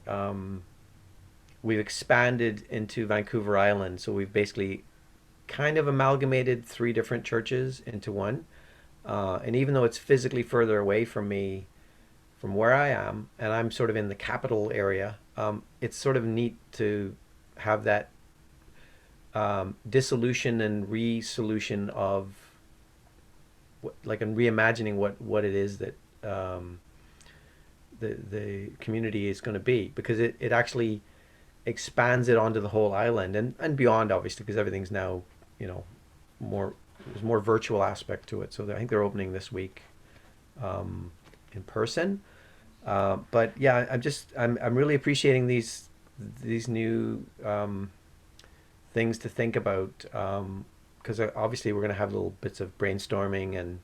Speaker 2: we've expanded into Vancouver Island. So we've basically kind of amalgamated 3 different churches into one. And even though it's physically further away from me, from where I am, and I'm sort of in the capital area, it's sort of neat to have that dissolution and resolution of like, and reimagining what it is that the community is going to be, because it actually expands it onto the whole island and beyond, obviously, because everything's now, you know, there's more virtual aspect to it. So I think they're opening this week in person. But yeah, I'm really appreciating these new things to think about, because obviously we're going to have little bits of brainstorming and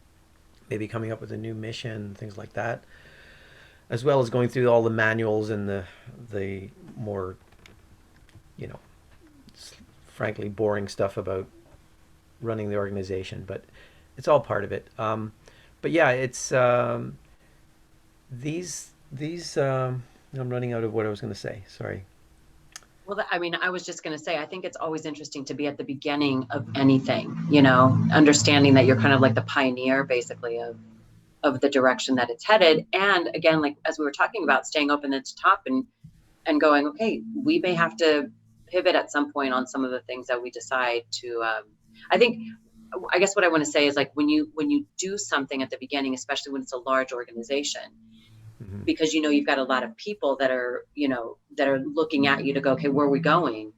Speaker 2: maybe coming up with a new mission, things like that, as well as going through all the manuals and the more, you know, frankly boring stuff about running the organization, but it's all part of it. But yeah, it's these I'm running out of what I was going to say. Sorry.
Speaker 3: Well, I mean, I was just going to say, I think it's always interesting to be at the beginning of anything, you know, understanding that you're kind of like the pioneer, basically, of the direction that it's headed. And again, like, as we were talking about, staying open at the top and going, okay, we may have to pivot at some point on some of the things that we decide to. I think, I guess what I want to say is like when you do something at the beginning, especially when it's a large organization,
Speaker 2: Mm-hmm.
Speaker 3: because you've got a lot of people that are that are looking at you to go, okay, where are we going?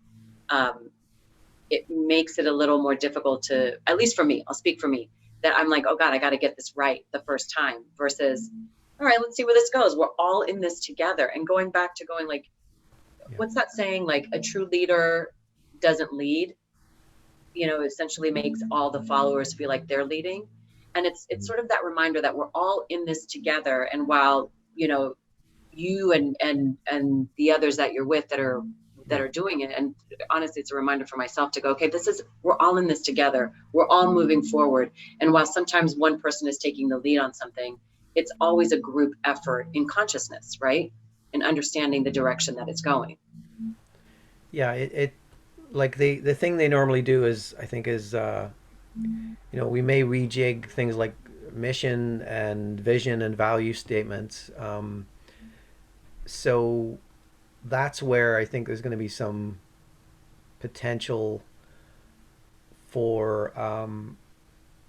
Speaker 3: It makes it a little more difficult to, at least for me, I'll speak for me, that I'm like, oh God, I got to get this right the first time versus, all right, let's see where this goes. We're all in this together. And going back to going like,
Speaker 2: Yeah.
Speaker 3: what's that saying? Like a true leader doesn't lead, essentially makes all the followers feel like they're leading. And it's sort of that reminder that we're all in this together. And while, you and the others that you're with that are
Speaker 2: Yeah.
Speaker 3: doing it, and honestly it's a reminder for myself to go, okay, we're all in this together, we're all moving forward. And while sometimes one person is taking the lead on something, it's always a group effort in consciousness, right? And understanding the direction that it's going.
Speaker 2: Yeah. It like the thing they normally do is, I think, is we may rejig things like mission and vision and value statements. So that's where I think there's going to be some potential for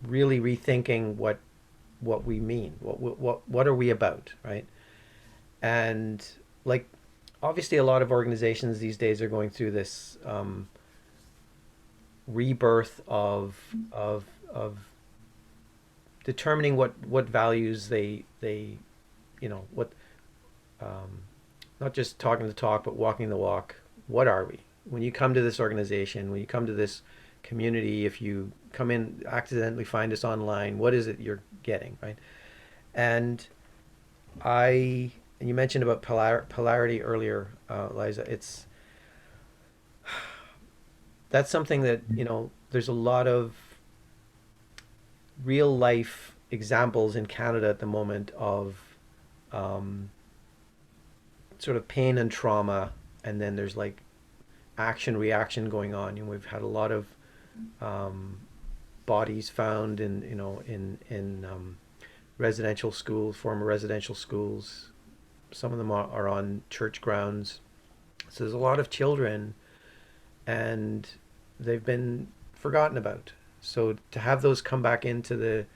Speaker 2: really rethinking what we mean, what are we about, right? And like, obviously, a lot of organizations these days are going through this rebirth of determining what values they what not just talking the talk but walking the walk. What are we when you come to this organization, when you come to this community? If you come in, accidentally find us online, what is it you're getting, right? And I and you mentioned about polarity earlier, Liza. That's something that there's a lot of real life examples in Canada at the moment of um, sort of pain and trauma, and then there's like action reaction going on. We've had a lot of um, bodies found in residential schools, former residential schools. Some of them are on church grounds. So there's a lot of children, and they've been forgotten about. So to have those come back into the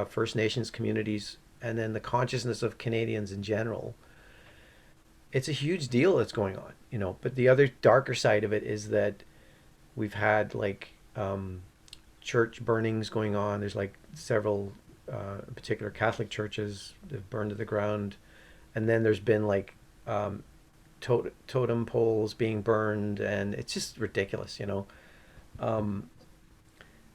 Speaker 2: First Nations communities, and then the consciousness of Canadians in general, it's a huge deal that's going on. But the other darker side of it is that we've had like church burnings going on. There's like several particular Catholic churches that have burned to the ground, and then there's been like totem poles being burned, and it's just ridiculous. Um,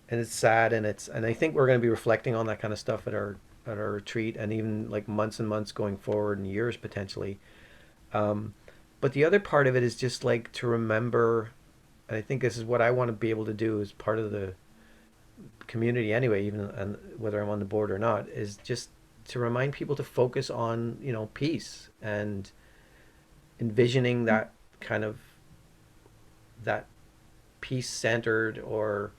Speaker 2: and it's sad, and I think we're going to be reflecting on that kind of stuff at our retreat, and even like months and months going forward, and years potentially. Um, but the other part of it is just like to remember, and I think this is what I want to be able to do as part of the community anyway, even and whether I'm on the board or not, is just to remind people to focus on peace and envisioning that kind of that peace centered or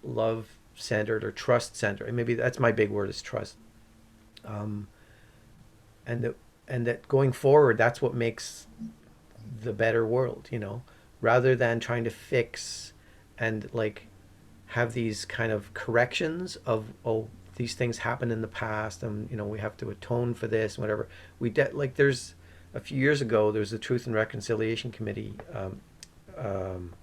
Speaker 2: love centered or trust centered. And maybe that's my big word, is trust. Um, and that going forward, that's what makes the better world, rather than trying to fix and like have these kind of corrections of, oh, these things happened in the past, and we have to atone for this and whatever. Like there's a few years ago, there was the Truth and Reconciliation Committee um,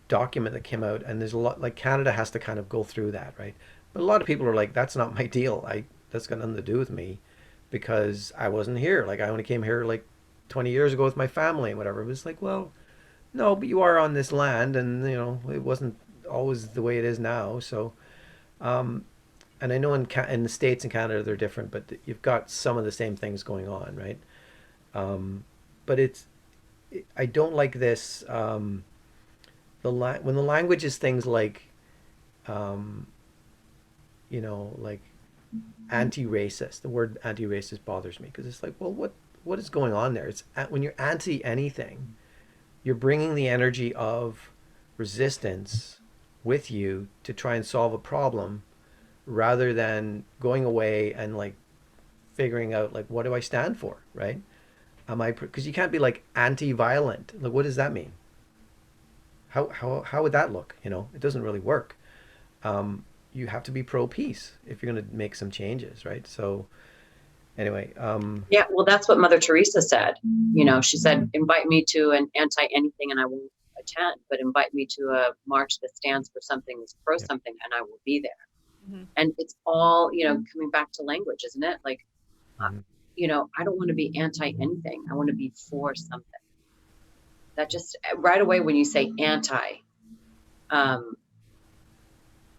Speaker 2: document that came out, and there's a lot, like, Canada has to kind of go through that, right? But a lot of people are like, that's not my deal. That's got nothing to do with me, because I wasn't here. Like, I only came here like 20 years ago with my family and whatever. It was like, well, no, but you are on this land, and it wasn't always the way it is now. So, and I know in the States and Canada they're different, but you've got some of the same things going on, right? But I don't like this. When the language is things like, um, like anti-racist. The word anti-racist bothers me, because it's like, well, what is going on there? It's when you're anti anything, you're bringing the energy of resistance with you to try and solve a problem, rather than going away and like figuring out like, what do I stand for, right? Am I, because you can't be like anti-violent. Like, what does that mean? How would that look? You know, it doesn't really work. You have to be pro peace if you're going to make some changes, right? So anyway,
Speaker 3: Yeah, well, that's what Mother Teresa said. You know, she said, invite me to an anti anything and I won't attend, but invite me to a march that stands for something, that's pro
Speaker 2: yeah.
Speaker 3: something, and I will be there.
Speaker 1: Mhm.
Speaker 3: And it's all, you know, coming back to language, isn't it? Like,
Speaker 2: Mhm.
Speaker 3: you know, I don't want to be anti anything. I want to be for something. That just right away when you say anti, um,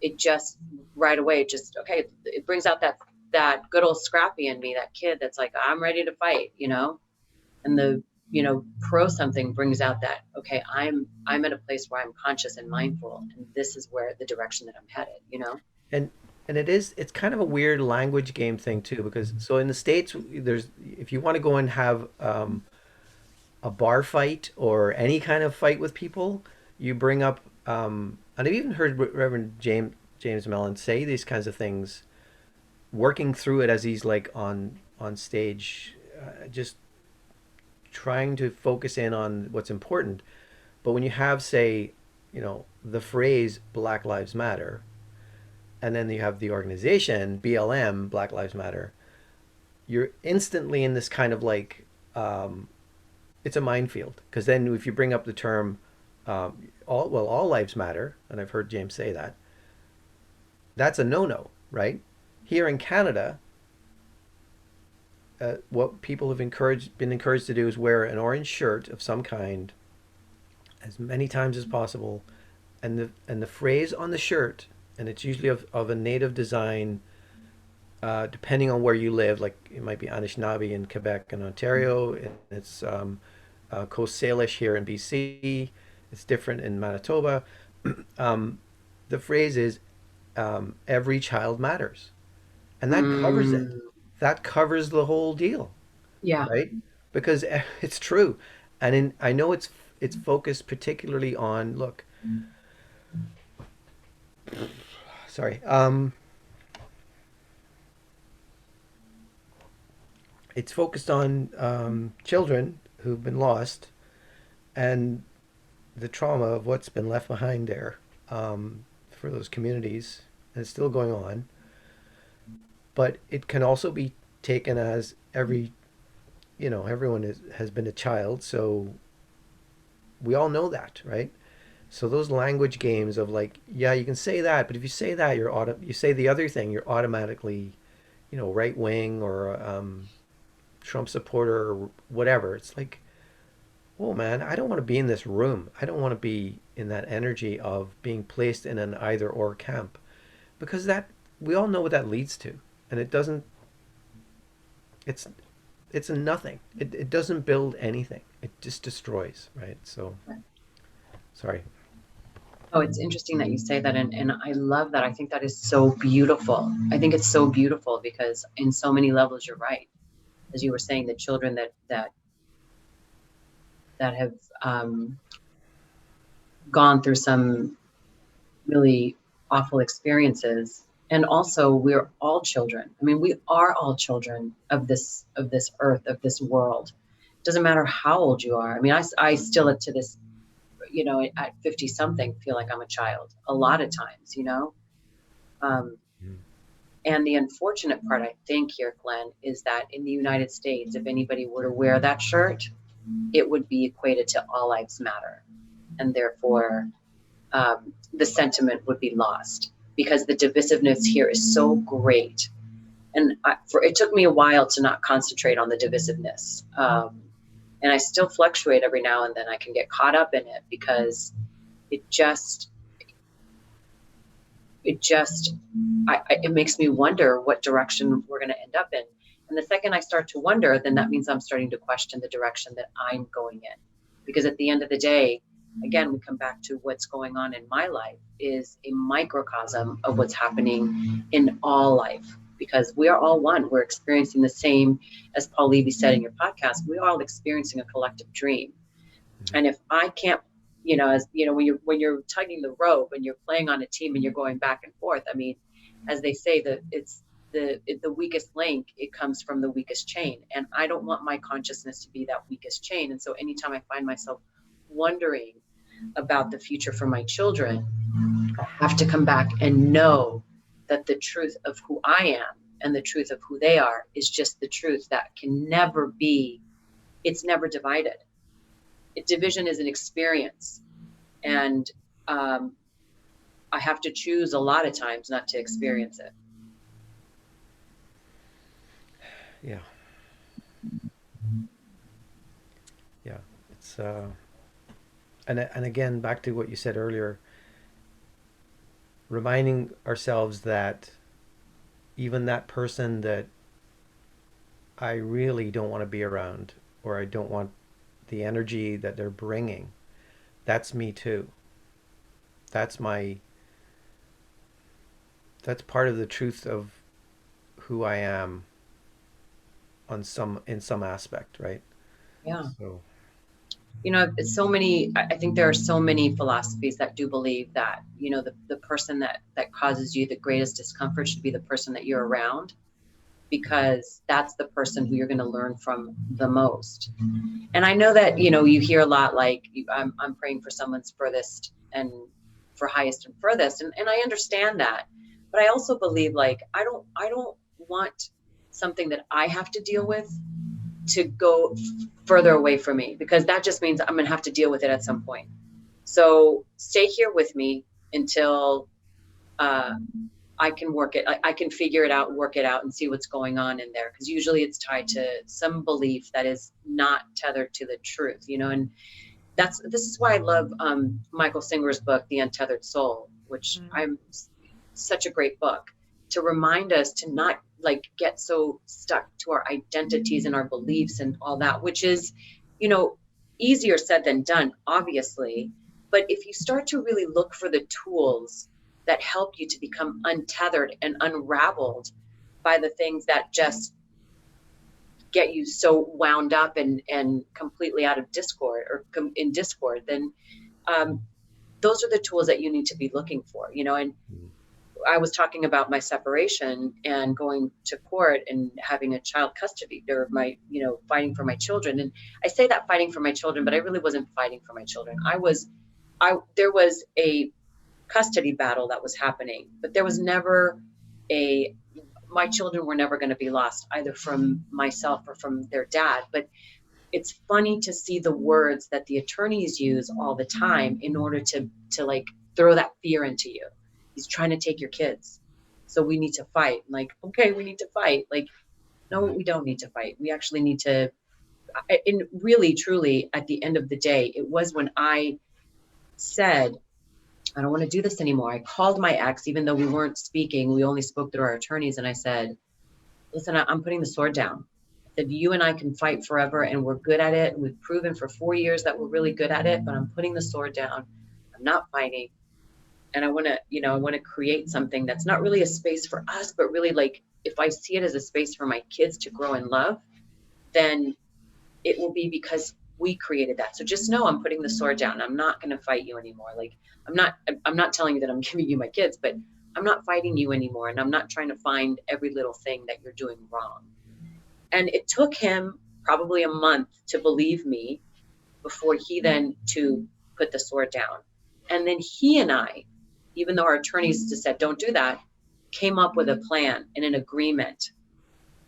Speaker 3: it just right away just okay. It brings out that good old scrappy in me, that kid that's like, I'm ready to fight, you know. And the pro something brings out that okay, I'm at a place where I'm conscious and mindful, and this is where the direction that I'm headed, you know.
Speaker 2: and it's kind of a weird language game thing too, because so in the States there's, if you want to go and have a bar fight or any kind of fight with people, you bring up and I've even heard Reverend James Mellon say these kinds of things, working through it as he's like on stage, just trying to focus in on what's important. But when you have, say, you know, the phrase Black Lives Matter, and then you have the organization BLM, Black Lives Matter, you're instantly in this kind of like, it's a minefield. Because then if you bring up the term, all lives matter, and I've heard James say that, that's a no-no, right? Here in Canada, what people have been encouraged to do is wear an orange shirt of some kind as many times as possible, and the phrase on the shirt, and it's usually of a native design, depending on where you live. Like it might be Anishinaabe in Quebec and Ontario, and it's Coast Salish here in BC. It's different in Manitoba. um, the phrase is "Every child matters," and that covers it.
Speaker 3: Mm,
Speaker 2: That covers the whole deal,
Speaker 3: yeah.
Speaker 2: right? Because it's true, and I know it's focused particularly on, look. Sorry. It's focused on children who've been lost and the trauma of what's been left behind there, for those communities, and it's still going on. But it can also be taken as everyone has been a child, so we all know that, right? So those language games of like, yeah, you can say that, but if you say that, you say the other thing, you're automatically, right wing or Trump supporter or whatever. It's like, oh man, I don't want to be in this room. I don't want to be in that energy of being placed in an either or camp, because that, we all know what that leads to, and it doesn't. It's it's a nothing. It doesn't build anything. It just destroys, right? So sorry.
Speaker 3: Oh, it's interesting that you say that, and I love that. I think that is so beautiful. I think it's so beautiful because in so many levels, you're right. As you were saying, the children that have gone through some really awful experiences, and also we're all children. I mean, we are all children of this earth, of this world. It doesn't matter how old you are. I mean, I still to this, at 50 something feel like I'm a child a lot of times, um, and the unfortunate part, I think, here, Glenn, is that in the United States, if anybody were to wear that shirt, it would be equated to all lives matter, and therefore the sentiment would be lost because the divisiveness here is so great. And it took me a while to not concentrate on the divisiveness. And I still fluctuate every now and then. I can get caught up in it because it just, it makes me wonder what direction we're going to end up in. And the second I start to wonder, then that means I'm starting to question the direction that I'm going in. Because at the end of the day, again, we come back to what's going on in my life is a microcosm of what's happening in all life. Because we are all one. We're experiencing the same, as Paul Levy said in your podcast, we're all experiencing a collective dream. And if I can't, as when you're tugging the rope and you're playing on a team and you're going back and forth, I mean, as they say, that the weakest link, it comes from the weakest chain. And I don't want my consciousness to be that weakest chain. And so anytime I find myself wondering about the future for my children, I have to come back and know that the truth of who I am and the truth of who they are is just the truth that can never be, it's never divided. Division is an experience. And I have to choose a lot of times not to experience it.
Speaker 2: Yeah. Yeah. It's and again, back to what you said earlier, reminding ourselves that even that person that I really don't want to be around, or I don't want the energy that they're bringing, that's me too. That's part of the truth of who I am in some aspect, right?
Speaker 3: Yeah.
Speaker 2: So
Speaker 3: It's so many, I think there are so many philosophies that do believe that, the person that causes you the greatest discomfort should be the person that you're around, because that's the person who you're going to learn from the most. And I know that, you hear a lot like, I'm praying for someone's furthest and for highest and furthest. And I understand that. But I also believe, like, I don't want something that I have to deal with to go further away from me, because that just means I'm going to have to deal with it at some point. So stay here with me until I can work it. I can figure it out, work it out, and see what's going on in there. Because usually it's tied to some belief that is not tethered to the truth, and this is why I love Michael Singer's book, The Untethered Soul, which I'm such a great book, to remind us to not get so stuck to our identities and our beliefs and all that, which is, easier said than done, obviously. But if you start to really look for the tools that help you to become untethered and unraveled by the things that just get you so wound up and completely out of discord, or in discord, then those are the tools that you need to be looking for, and I was talking about my separation and going to court and having a child custody, or fighting for my children. And I say that fighting for my children, but I really wasn't fighting for my children. There was a custody battle that was happening, but there was never my children were never going to be lost, either from myself or from their dad. But it's funny to see the words that the attorneys use all the time in order to throw that fear into you. He's trying to take your kids, so we need to fight. Like, okay, we need to fight. Like, no, we don't need to fight. We actually need to. And really, truly, at the end of the day, it was when I said, I don't want to do this anymore. I called my ex, even though we weren't speaking. We only spoke through our attorneys. And I said, listen, I'm putting the sword down. I said, you and I can fight forever, and we're good at it. We've proven for 4 years that we're really good at it, but I'm putting the sword down. I'm not fighting. And I want to create something that's not really a space for us, but really, like, if I see it as a space for my kids to grow in love, then it will be because we created that. So just know I'm putting the sword down. I'm not going to fight you anymore. Like, I'm not telling you that I'm giving you my kids, but I'm not fighting you anymore. And I'm not trying to find every little thing that you're doing wrong. And it took him probably a month to believe me before he then to put the sword down. And then he and I, even though our attorneys just said, don't do that, came up with a plan and an agreement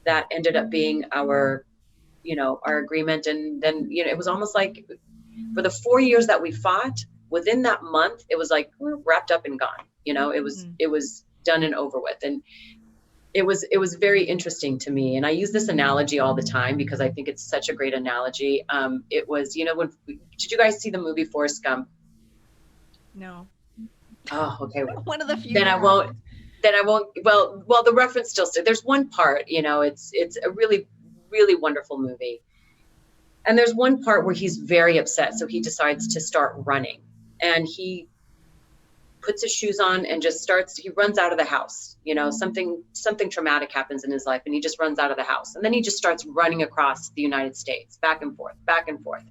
Speaker 3: that ended up being our agreement. And then, it was almost like for the 4 years that we fought, within that month, it was like, we're wrapped up and gone. It was done and over with. And it was very interesting to me. And I use this analogy all the time because I think it's such a great analogy. It was, did you guys see the movie Forrest Gump?
Speaker 1: No.
Speaker 3: Oh, okay.
Speaker 1: One of the few.
Speaker 3: Then I won't. Well, the reference still stays. There's one part, it's a really, really wonderful movie. And there's one part where he's very upset. So he decides to start running, and he puts his shoes on and just he runs out of the house. Something traumatic happens in his life, and he just runs out of the house. And then he just starts running across the United States, back and forth, back and forth.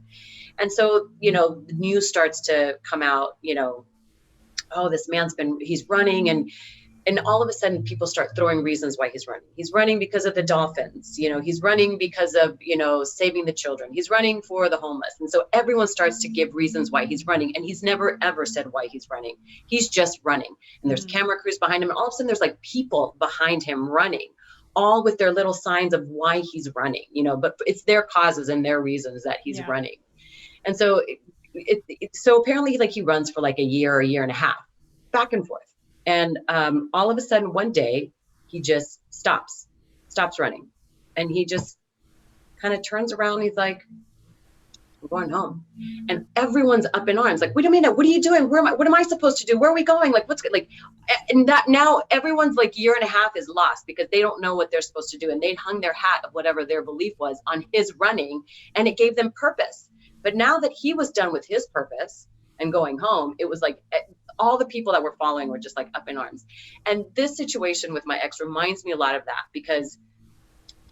Speaker 3: And so, the news starts to come out, oh, this man's he's running, and And all of a sudden people start throwing reasons why he's running. He's running because of the dolphins, he's running because of, saving the children. He's running for the homeless. And so everyone starts to give reasons why he's running. And he's never, ever said why he's running. He's just running. And there's camera crews behind him. And all of a sudden there's like people behind him running, all with their little signs of why he's running, but it's their causes and their reasons that he's running. And so, so apparently like he runs for like a year and a half, back and forth. And all of a sudden one day he just stops running, and he just kind of turns around. He's like, "I'm going home." And everyone's up in arms. Like, wait a minute, what are you doing? What am I supposed to do? Where are we going? Like, what's good? Like, and that now everyone's like year and a half is lost because they don't know what they're supposed to do. And they hung their hat of whatever their belief was on his running, and it gave them purpose. But now that he was done with his purpose and going home, it was like all the people that were following were just like up in arms. And this situation with my ex reminds me a lot of that, because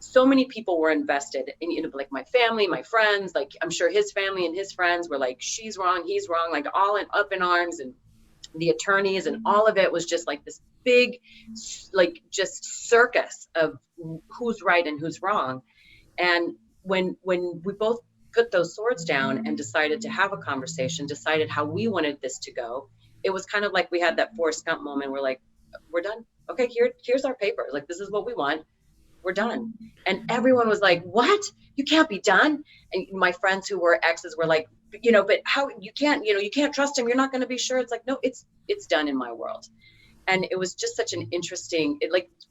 Speaker 3: so many people were invested in, like my family, my friends, like I'm sure his family and his friends were like, she's wrong, he's wrong, like all up in arms, and the attorneys, and all of it was just like this big, like just circus of who's right and who's wrong. And when we both put those swords down and decided to have a conversation, decided how we wanted this to go, it was kind of like we had that Forrest Gump moment. We're like, we're done. Okay, here's our papers. Like, this is what we want. We're done. And everyone was like, what? You can't be done. And my friends who were exes were like, but how, you can't trust him. You're not going to be sure. It's like, no, it's done in my world. And it was just such an interesting,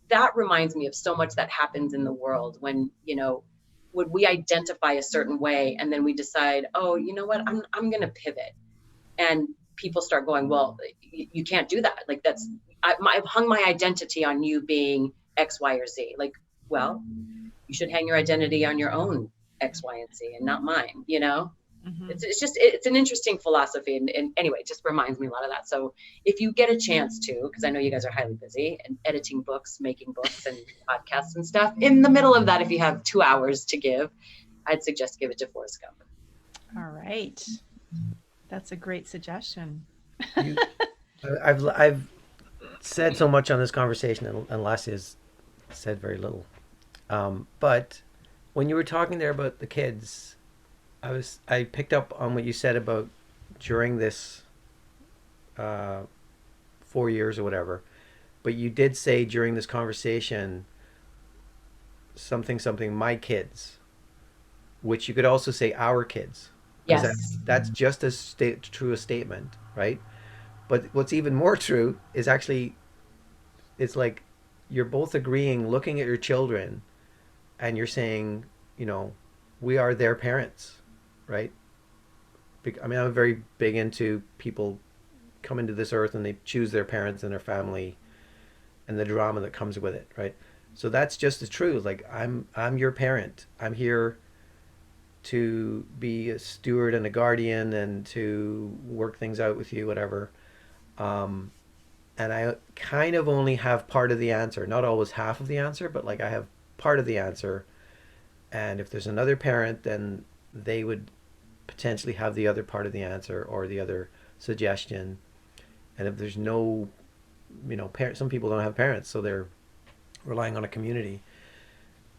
Speaker 3: that reminds me of so much that happens in the world when, would we identify a certain way and then we decide, oh, you know what, I'm going to pivot. And people start going, well, you can't do that. Like I've hung my identity on you being X, Y, or Z. Like, well, you should hang your identity on your own X, Y, and Z and not mine, Mm-hmm. It's an interesting philosophy. And anyway, it just reminds me a lot of that. So if you get a chance to, because I know you guys are highly busy and editing books, making books and podcasts and stuff, in the middle of that, if you have 2 hours to give, I'd suggest give it to Forrest Gump.
Speaker 1: All right. That's a great suggestion.
Speaker 2: I've said so much on this conversation, and Lassie has said very little. But when you were talking there about the kids, I picked up on what you said about during this 4 years or whatever, but you did say during this conversation something my kids, which you could also say our kids.
Speaker 3: Yes.
Speaker 2: That's just as true a statement, right? But what's even more true is actually, it's like you're both agreeing, looking at your children, and you're saying, we are their parents, right? I mean, I'm very big into people coming to this earth and they choose their parents and their family and the drama that comes with it, right? So that's just as true. Like, I'm your parent. I'm here to be a steward and a guardian and to work things out with you, whatever. And I kind of only have part of the answer, not always half of the answer, but like I have part of the answer. And if there's another parent, then they would potentially have the other part of the answer or the other suggestion. And if there's no, some people don't have parents, so they're relying on a community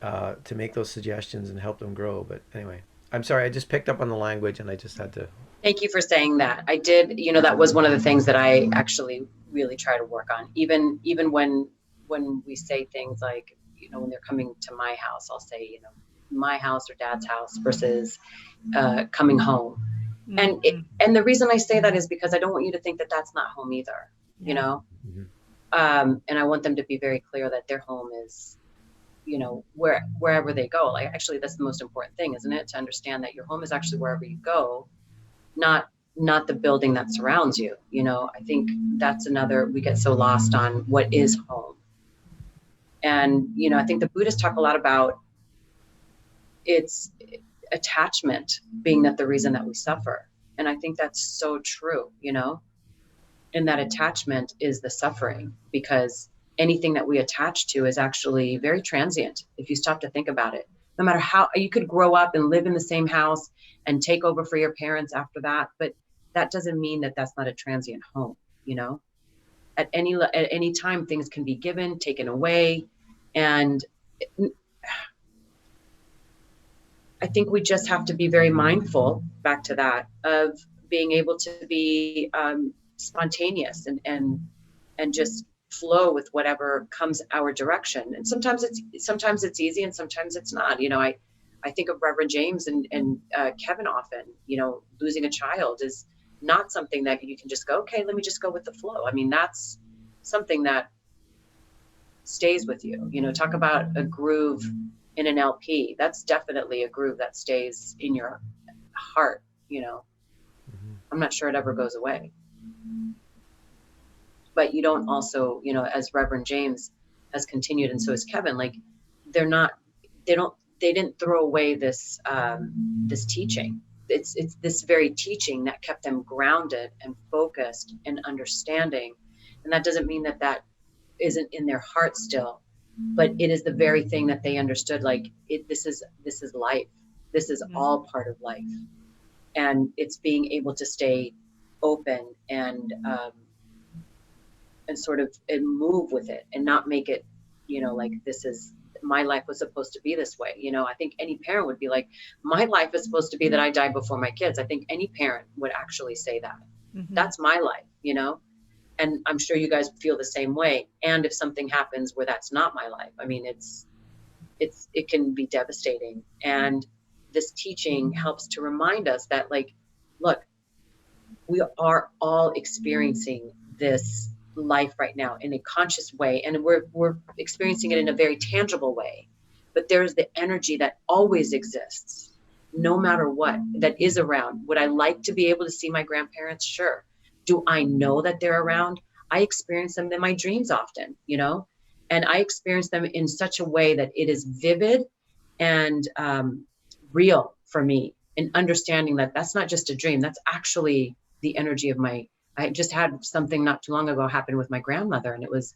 Speaker 2: to make those suggestions and help them grow. But anyway, I'm sorry, I just picked up on the language and I just had to.
Speaker 3: Thank you for saying that. I did, that was one of the things that I actually really try to work on. Even when we say things like, when they're coming to my house, I'll say, my house or dad's house versus coming home. Mm-hmm. And the reason I say that is because I don't want you to think that that's not home either, Mm-hmm. And I want them to be very clear that their home is, wherever they go. Like, actually, that's the most important thing, isn't it? To understand that your home is actually wherever you go, not the building that surrounds you. I think that's we get so lost on what is home. And, I think the Buddhists talk a lot about its attachment being the reason that we suffer. And I think that's so true, and that attachment is the suffering, because anything that we attach to is actually very transient. If you stop to think about it, no matter how you could grow up and live in the same house and take over for your parents after that, but that doesn't mean that that's not a transient home, at any time, things can be given, taken away. And I think we just have to be very mindful, back to that, of being able to be spontaneous and just flow with whatever comes our direction. And sometimes it's easy and sometimes it's not. I think of Reverend James and Kevin often. Losing a child is not something that you can just go, okay, let me just go with the flow. I mean, that's something that stays with you. Talk about a groove in an LP. That's definitely a groove that stays in your heart. I'm not sure it ever goes away. But you don't also, as Reverend James has continued, and so has Kevin, like they didn't throw away this this teaching. It's this very teaching that kept them grounded and focused and understanding. And that doesn't mean that isn't in their heart still, but it is the very thing that they understood. Like this is life. This is all part of life, and it's being able to stay open and sort of and move with it and not make it, like this is my life was supposed to be this way. I think any parent would be like, my life is supposed to be that I die before my kids. I think any parent would actually say that. That's my life, and I'm sure you guys feel the same way. And if something happens where that's not my life, I mean, it can be devastating. And this teaching helps to remind us that, like, look, we are all experiencing this life right now in a conscious way, and we're experiencing it in a very tangible way. But there's the energy that always exists, no matter what, that is around. Would I like to be able to see my grandparents? Sure. Do I know that they're around? I experience them in my dreams often, and I experience them in such a way that it is vivid and real for me, in understanding that that's not just a dream. That's actually the energy of I just had something not too long ago happen with my grandmother, and it was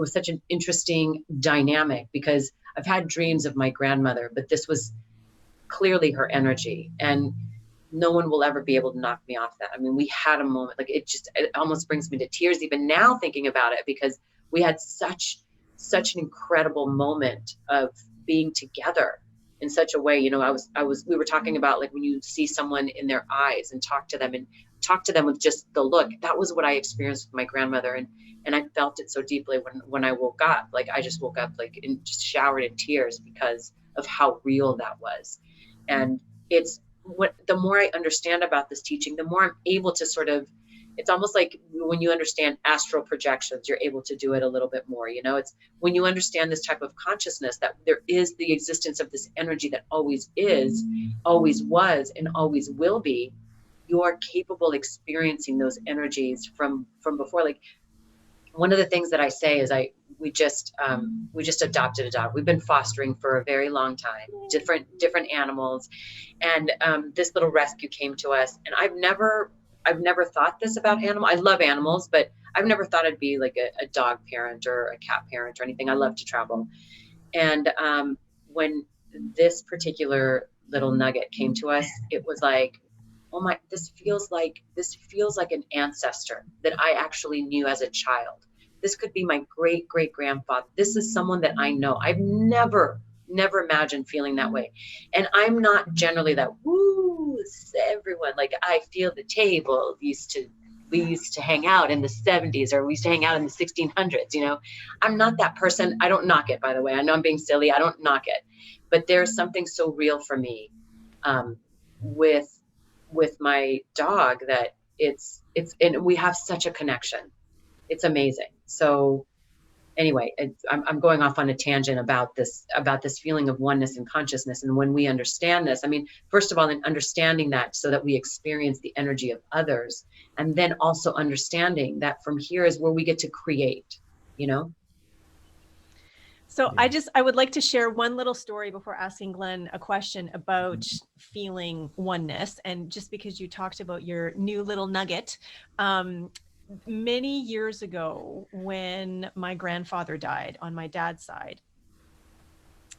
Speaker 3: such an interesting dynamic, because I've had dreams of my grandmother, but this was clearly her energy, and no one will ever be able to knock me off that. I mean, we had a moment, like it almost brings me to tears even now thinking about it, because we had such an incredible moment of being together in such a way. We were talking about, like, when you see someone in their eyes and talk to them with just the look. That was what I experienced with my grandmother, and I felt it so deeply when I woke up. Like, I just woke up like and just showered in tears because of how real that was. And the more I understand about this teaching, the more I'm able to sort of, it's almost like when you understand astral projections, you're able to do it a little bit more. It's when you understand this type of consciousness, that there is the existence of this energy that always is, always was, and always will be. You are capable of experiencing those energies from before. Like, one of the things that I say is we just adopted a dog. We've been fostering for a very long time, different animals, and this little rescue came to us. And I've never thought this about animals. I love animals, but I've never thought I'd be like a dog parent or a cat parent or anything. I love to travel, and when this particular little nugget came to us, it was like, oh my, this feels like an ancestor that I actually knew as a child. This could be my great grandfather. This is someone that I know. I've never imagined feeling that way. And I'm not generally that, woo, everyone, like, I feel the table. We used to hang out in the 70s, or we used to hang out in the 1600s. I'm not that person. I don't knock it, by the way. I know I'm being silly. I don't knock it. But there's something so real for me with my dog that it's and we have such a connection. It's amazing. So anyway, I'm going off on a tangent about this feeling of oneness and consciousness. And when we understand this, I mean, first of all, in understanding that, so that we experience the energy of others, and then also understanding that from here is where we get to create,
Speaker 1: So I would like to share one little story before asking Glenn a question about feeling oneness. And just because you talked about your new little nugget, many years ago, when my grandfather died on my dad's side,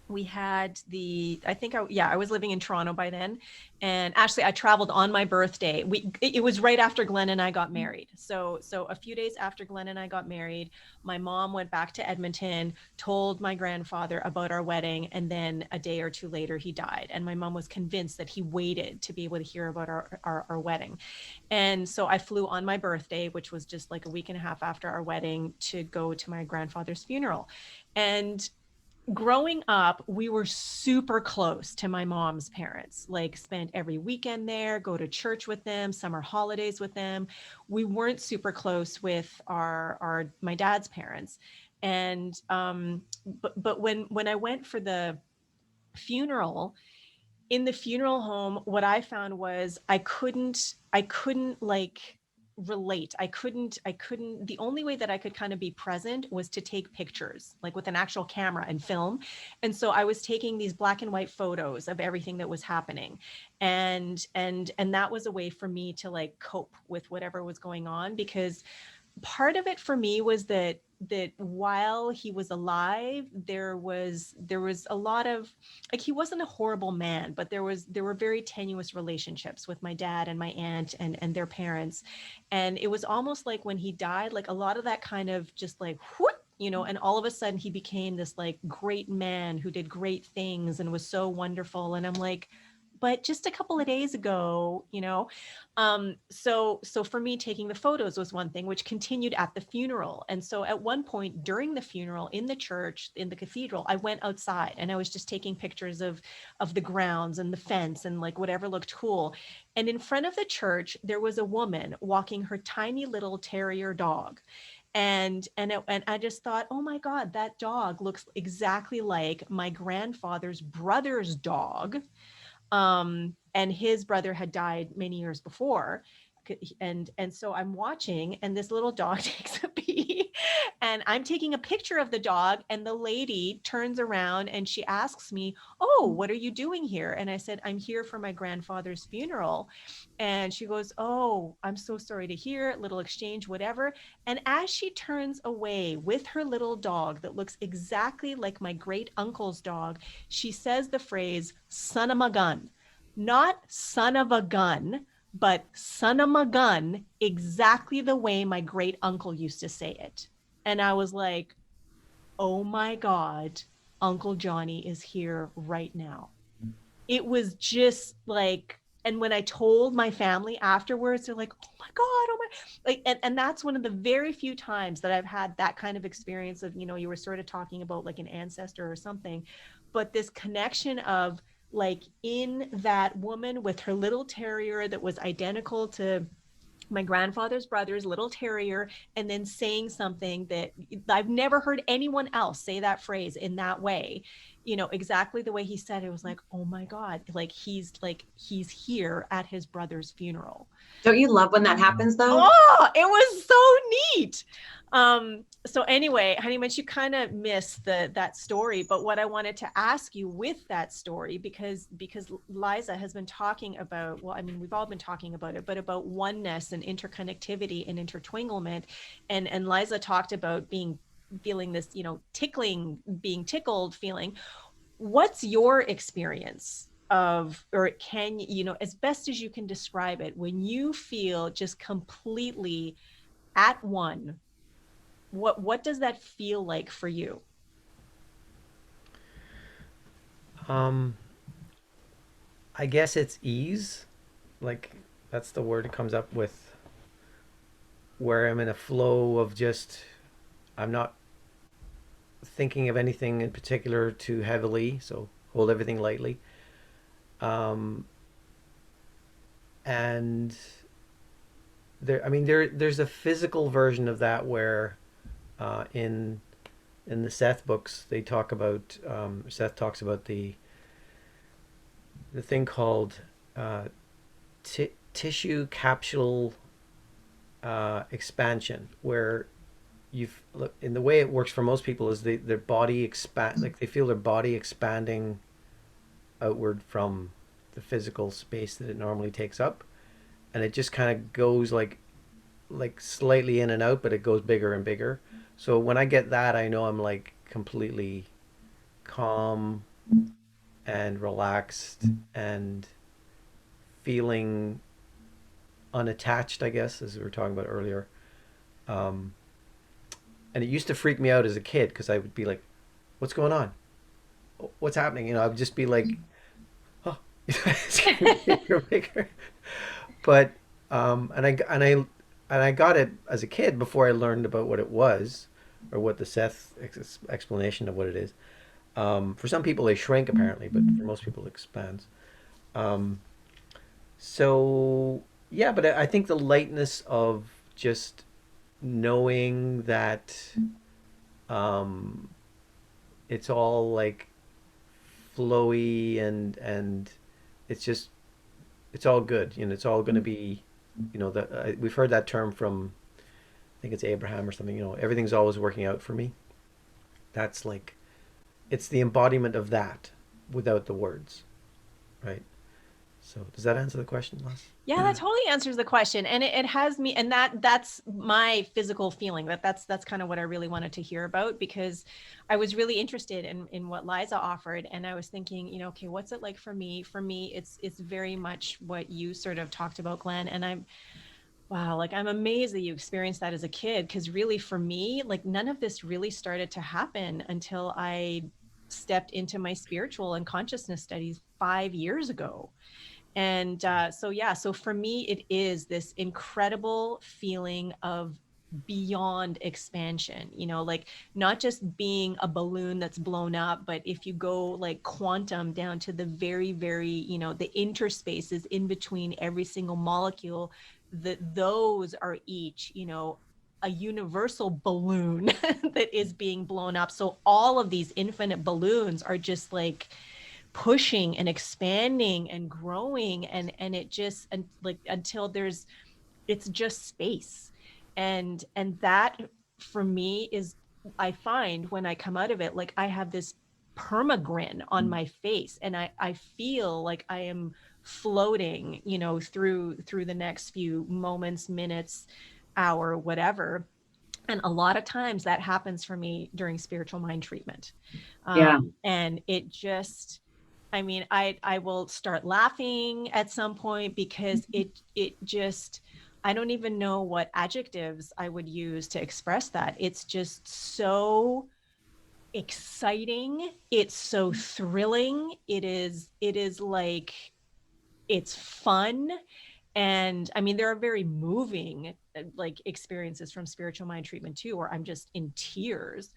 Speaker 1: we had I was living in Toronto by then. And actually I traveled on my birthday. It was right after Glenn and I got married. So a few days after Glenn and I got married, my mom went back to Edmonton, told my grandfather about our wedding. And then a day or two later, he died. And my mom was convinced that he waited to be able to hear about our wedding. And so I flew on my birthday, which was just like a week and a half after our wedding, to go to my grandfather's funeral. And growing up, we were super close to my mom's parents, like spent every weekend there, go to church with them, summer holidays with them. We weren't super close with our my dad's parents. And but when I went for the funeral, in the funeral home, what I found was I couldn't like relate. I couldn't the only way that I could kind of be present was to take pictures, like with an actual camera and film. And so I was taking these black and white photos of everything that was happening. And that was a way for me to like cope with whatever was going on, because part of it for me was that while he was alive, there was a lot of, like, he wasn't a horrible man, but there were very tenuous relationships with my dad and my aunt and their parents. And it was almost like when he died, like a lot of that kind of just like whoop, and all of a sudden he became this like great man who did great things and was so wonderful. And I'm like, but just a couple of days ago, so for me, taking the photos was one thing, which continued at the funeral. And so at one point during the funeral in the church, in the cathedral, I went outside and I was just taking pictures of the grounds and the fence and like whatever looked cool. And in front of the church, there was a woman walking her tiny little terrier dog. And I just thought, oh my God, that dog looks exactly like my grandfather's brother's dog. And his brother had died many years before. And so I'm watching, and this little dog takes a pee, and I'm taking a picture of the dog, and the lady turns around and she asks me, oh, what are you doing here? And I said, I'm here for my grandfather's funeral. And she goes, oh, I'm so sorry to hear. Little exchange, whatever. And as she turns away with her little dog that looks exactly like my great uncle's dog, she says the phrase, son of a gun. Not son of a gun, but son of a gun, exactly the way my great uncle used to say it. And I was like, oh my God, Uncle Johnny is here right now. It was just like, and when I told my family afterwards, they're like, oh my God, oh my, like, and that's one of the very few times that I've had that kind of experience of, you were sort of talking about like an ancestor or something, but this connection of like in that woman with her little terrier that was identical to my grandfather's brother's little terrier, and then saying something that I've never heard anyone else say that phrase in that way, exactly the way he said it. Was like, oh my God, like he's here at his brother's funeral.
Speaker 3: Don't you love when that happens though?
Speaker 1: Oh, it was so neat. So anyway, Honeybunch, you kind of missed that story, but what I wanted to ask you with that story, because Liza has been talking about, well, I mean, we've all been talking about it, but about oneness and interconnectivity and intertwinglement. And Liza talked about feeling this, being tickled feeling. What's your experience of, or can as best as you can describe it, when you feel just completely at one, what does that feel like for you?
Speaker 2: Um, I guess it's ease. Like, that's the word it comes up with, where I'm in a flow of just, I'm not thinking of anything in particular too heavily, so hold everything lightly. Um, and there's a physical version of that where, in the Seth books, they talk about, Seth talks about the thing called, tissue capsule, expansion, where you've look, in the way it works for most people is their body expand, like they feel their body expanding outward from the physical space that it normally takes up, and it just kind of goes like slightly in and out, but it goes bigger and bigger. So when I get that, I know I'm like completely calm, and relaxed and feeling unattached, I guess, as we were talking about earlier. Um, and it used to freak me out as a kid because I would be like, "What's going on? What's happening?" You know, I would just be like, "Oh, it's getting bigger, bigger." But and I got it as a kid before I learned about what it was, or what the Seth explanation of what it is. For some people, they shrink apparently, but for most people, it expands. Um, so yeah, but I think the lightness of just knowing that um, it's all like flowy and it's just it's all good. You know, it's all going to be. You know, that we've heard that term from I think it's Abraham or something. You know, everything's always working out for me. That's like it's the embodiment of that without the words, right? So does that answer the question, Les?
Speaker 1: Yeah, that totally answers the question. And it has me, and that's my physical feeling that's kind of what I really wanted to hear about, because I was really interested in what Liza offered. And I was thinking, you know, okay, what's it like for me? For me, it's very much what you sort of talked about, Glenn. And wow, like I'm amazed that you experienced that as a kid. Cause really for me, like none of this really started to happen until I stepped into my spiritual and consciousness studies 5 years ago. And so, yeah, so for me, it is this incredible feeling of beyond expansion, you know, like not just being a balloon that's blown up, but if you go like quantum down to the very, very, you know, the interspaces in between every single molecule, that those are each, you know, a universal balloon that is being blown up. So all of these infinite balloons are just like pushing and expanding and growing, and it just and like until there's it's just space. And that for me is, I find when I come out of it, like I have this perma grin on my face, and I feel like I am floating, you know, through the next few moments, minutes, hour, whatever. And a lot of times that happens for me during spiritual mind treatment.
Speaker 3: Yeah.
Speaker 1: And it just, I mean, I will start laughing at some point because it just, I don't even know what adjectives I would use to express that. It's just so exciting. It's so thrilling. It is like it's fun. And I mean, there are very moving like experiences from spiritual mind treatment too, where I'm just in tears.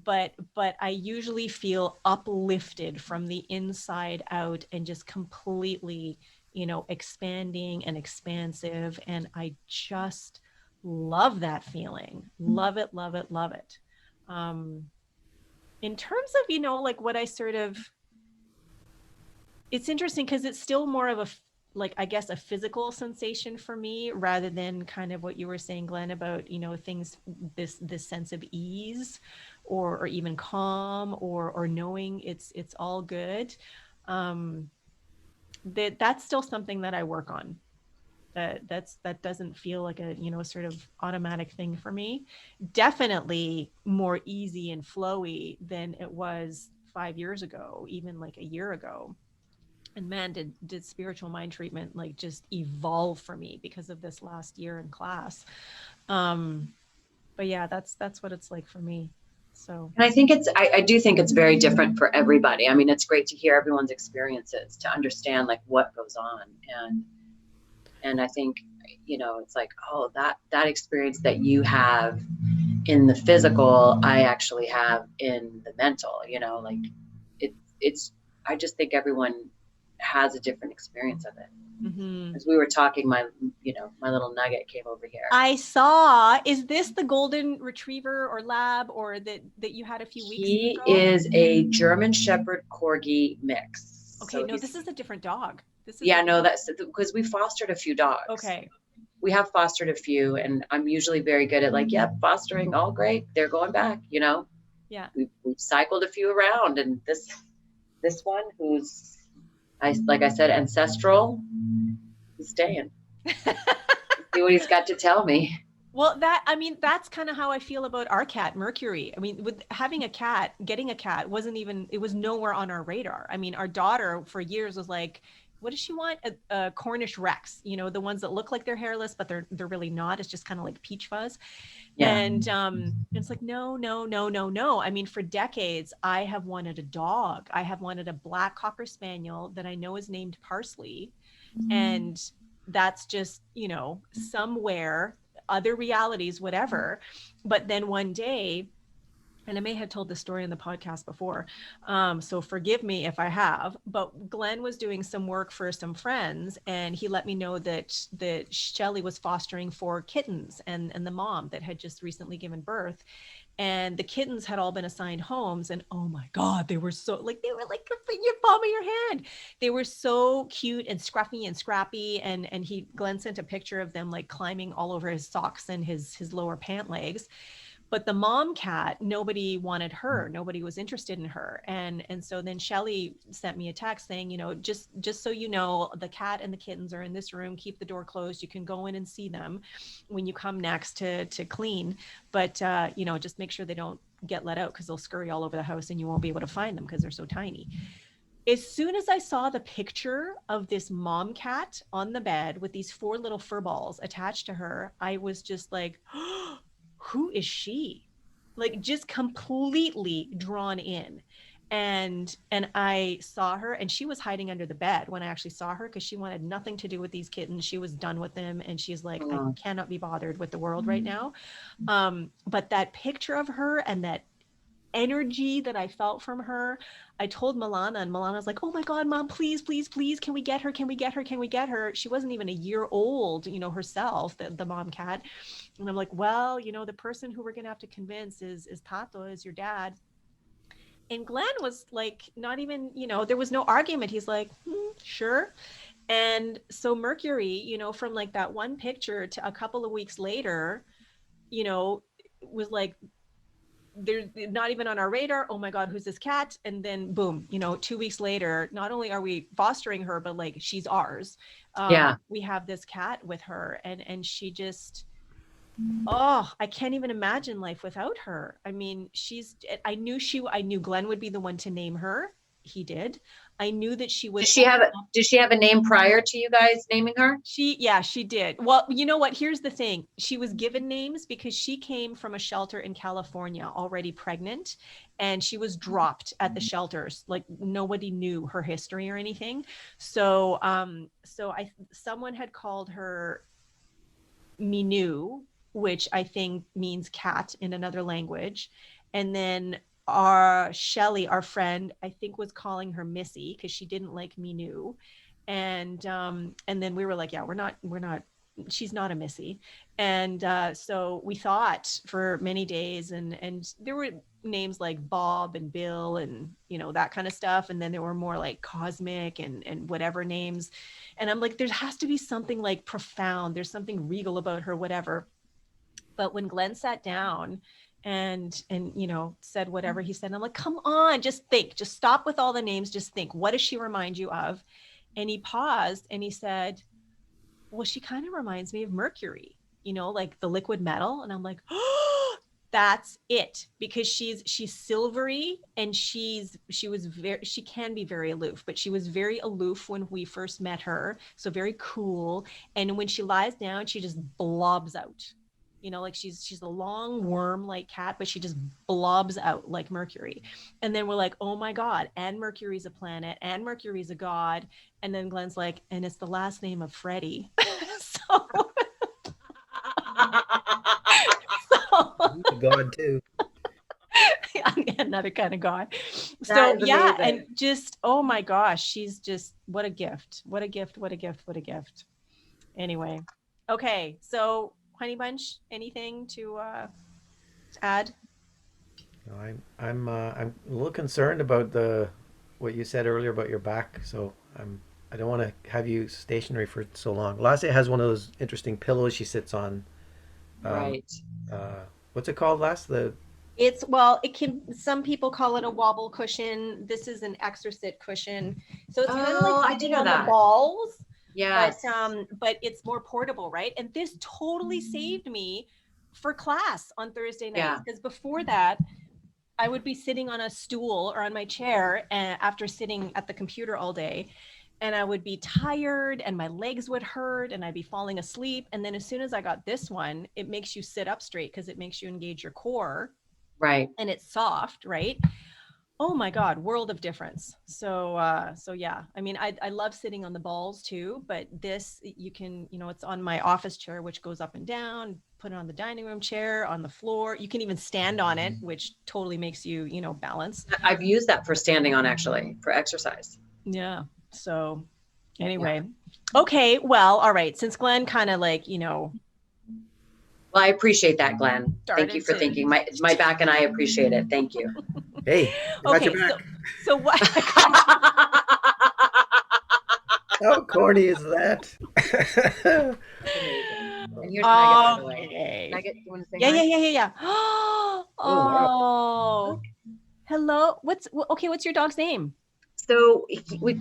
Speaker 1: But I usually feel uplifted from the inside out and just completely, you know, expanding and expansive. And I just love that feeling. Love it, love it, love it. Um, in terms of, you know, like what I sort of, it's interesting because it's still more of a like I guess a physical sensation for me, rather than kind of what you were saying, Glenn, about, you know, things, this sense of ease, or even calm, or knowing it's all good. um that's still something that I work on. That doesn't feel like a, you know, sort of automatic thing for me. Definitely more easy and flowy than it was 5 years ago, even like a year ago. And man, did spiritual mind treatment like just evolve for me because of this last year in class. um but yeah, that's what it's like for me. So
Speaker 3: And I think I do think it's very different for everybody. I mean, it's great to hear everyone's experiences to understand like what goes on. And I think, you know, it's like, oh, that experience that you have in the physical, I actually have in the mental, you know, like it's, I just think everyone has a different experience of it.
Speaker 1: mhm.
Speaker 3: As we were talking, my little nugget came over here.
Speaker 1: I saw, is this the golden retriever or lab, or that you had a few weeks
Speaker 3: He
Speaker 1: ago?
Speaker 3: is a German Shepherd Corgi mix.
Speaker 1: Okay,
Speaker 3: So
Speaker 1: no, this is a different dog. This is
Speaker 3: yeah, no, that's because we fostered a few dogs.
Speaker 1: okay.
Speaker 3: We have fostered a few, and I'm usually very good at like, yep, fostering, all great. They're going back, you know.
Speaker 1: Yeah.
Speaker 3: We've cycled a few around, and this one who's like I said, ancestral, he's staying. See what he's got to tell me.
Speaker 1: Well, I mean, that's kind of how I feel about our cat, Mercury. I mean, with having a cat, getting a cat wasn't even, it was nowhere on our radar. I mean, our daughter for years was like, what does she want? A Cornish Rex, the ones that look like they're hairless, but they're really not. It's just kind of like peach fuzz.
Speaker 3: Yeah.
Speaker 1: And it's like, no, no, no, no, no. I mean, for decades, I have wanted a dog. I have wanted a black Cocker Spaniel that I know is named Parsley. And that's just, somewhere, other realities, whatever. But then one day, and I may have told this story in the podcast before, so forgive me if I have, but Glenn was doing some work for some friends, and he let me know that Shelley was fostering 4 kittens and the mom that had just recently given birth. And the kittens had all been assigned homes, and oh my God, they were like in your palm of your hand. They were so cute and scruffy and scrappy. And Glenn sent a picture of them like climbing all over his socks and his lower pant legs. But the mom cat, nobody wanted her. Nobody was interested in her. And so then Shelley sent me a text saying, just so you know, the cat and the kittens are in this room. Keep the door closed. You can go in and see them when you come next to clean. But, just make sure they don't get let out, because they'll scurry all over the house and you won't be able to find them because they're so tiny. As soon as I saw the picture of this mom cat on the bed with these 4 little fur balls attached to her, I was just like, who is she? Like, just completely drawn in. And I saw her, and she was hiding under the bed when I actually saw her, because she wanted nothing to do with these kittens. She was done with them, and she's like, I cannot be bothered with the world right now. But that picture of her and that energy that I felt from her, I told Milana, and Milana's like, oh my God, Mom, please, please, please, can we get her? Can we get her? Can we get her? She wasn't even a year old, herself, the mom cat. And I'm like, well, the person who we're going to have to convince is Tato, is your dad. And Glenn was like, not even, there was no argument. He's like, sure. And so Mercury, from like that one picture to a couple of weeks later, was like, they're not even on our radar. Oh my God, who's this cat? And then boom, 2 weeks later, not only are we fostering her, but like, she's ours. We have this cat with her, and she just, I can't even imagine life without her. I mean, I knew Glenn would be the one to name her. He did. I knew that she would.
Speaker 3: Did she have a name prior to you guys naming her?
Speaker 1: She did. Well, you know what? Here's the thing. She was given names because she came from a shelter in California already pregnant, and she was dropped at the shelters. Like, nobody knew her history or anything. So, someone had called her Minu, which I think means cat in another language. And then our Shelley, our friend, I think was calling her Missy because she didn't like Minu. And then we were like, yeah, we're not, she's not a Missy. And so we thought for many days, and there were names like Bob and Bill and, that kind of stuff. And then there were more like cosmic and whatever names. And I'm like, there has to be something like profound. There's something regal about her, whatever. But when Glenn sat down and said whatever he said, I'm like, come on, just think, just stop with all the names. Just think, what does she remind you of? And he paused and he said, well, she kind of reminds me of Mercury, like the liquid metal. And I'm like, oh, that's it. Because she's silvery, and she can be very aloof, but she was very aloof when we first met her. So very cool. And when she lies down, she just blobs out. Like she's a long worm-like cat, but she just blobs out like Mercury. And then we're like, oh my God, and Mercury's a planet, and Mercury's a god. And then Glenn's like, and it's the last name of Freddie. so
Speaker 2: God too.
Speaker 1: Another kind of god.
Speaker 3: That
Speaker 1: So
Speaker 3: is
Speaker 1: yeah,
Speaker 3: amazing.
Speaker 1: and just, oh my gosh, she's just, what a gift. What a gift, what a gift, what a gift. Anyway. Okay, so Honeybunch, anything to add?
Speaker 2: No, I'm a little concerned about what you said earlier about your back. So I don't want to have you stationary for so long. Lassie has one of those interesting pillows she sits on. Um,
Speaker 3: Right.
Speaker 2: what's it called, Lass?
Speaker 1: Some people call it a wobble cushion. This is an exercit cushion. So it's kind of
Speaker 3: Oh,
Speaker 1: like
Speaker 3: I do
Speaker 1: sitting
Speaker 3: know
Speaker 1: on
Speaker 3: that.
Speaker 1: the balls,
Speaker 3: Yes.
Speaker 1: but it's more portable, right? And this totally saved me for class on Thursday nights.
Speaker 3: Yeah.
Speaker 1: Because before that, I would be sitting on a stool or on my chair and after sitting at the computer all day, and I would be tired and my legs would hurt and I'd be falling asleep. And then as soon as I got this one, it makes you sit up straight because it makes you engage your core.
Speaker 3: Right.
Speaker 1: And it's soft, right? Oh my God, world of difference. So yeah, I mean, I love sitting on the balls too, but this, you can, it's on my office chair, which goes up and down, put it on the dining room chair, on the floor. You can even stand on it, which totally makes you, balance.
Speaker 3: I've used that for standing on, actually, for exercise.
Speaker 1: Yeah. So anyway, okay. Well, all right. Since Glenn kind of like,
Speaker 3: Well, I appreciate that, Glenn. Thank you for thinking. My back and I appreciate it. Thank you.
Speaker 2: Hey,
Speaker 1: okay. So what?
Speaker 2: How corny is that?
Speaker 3: And here's Nugget, by the way. Nugget, you want to say hi?
Speaker 1: Yeah. Oh, hello. What's your dog's name?
Speaker 3: So we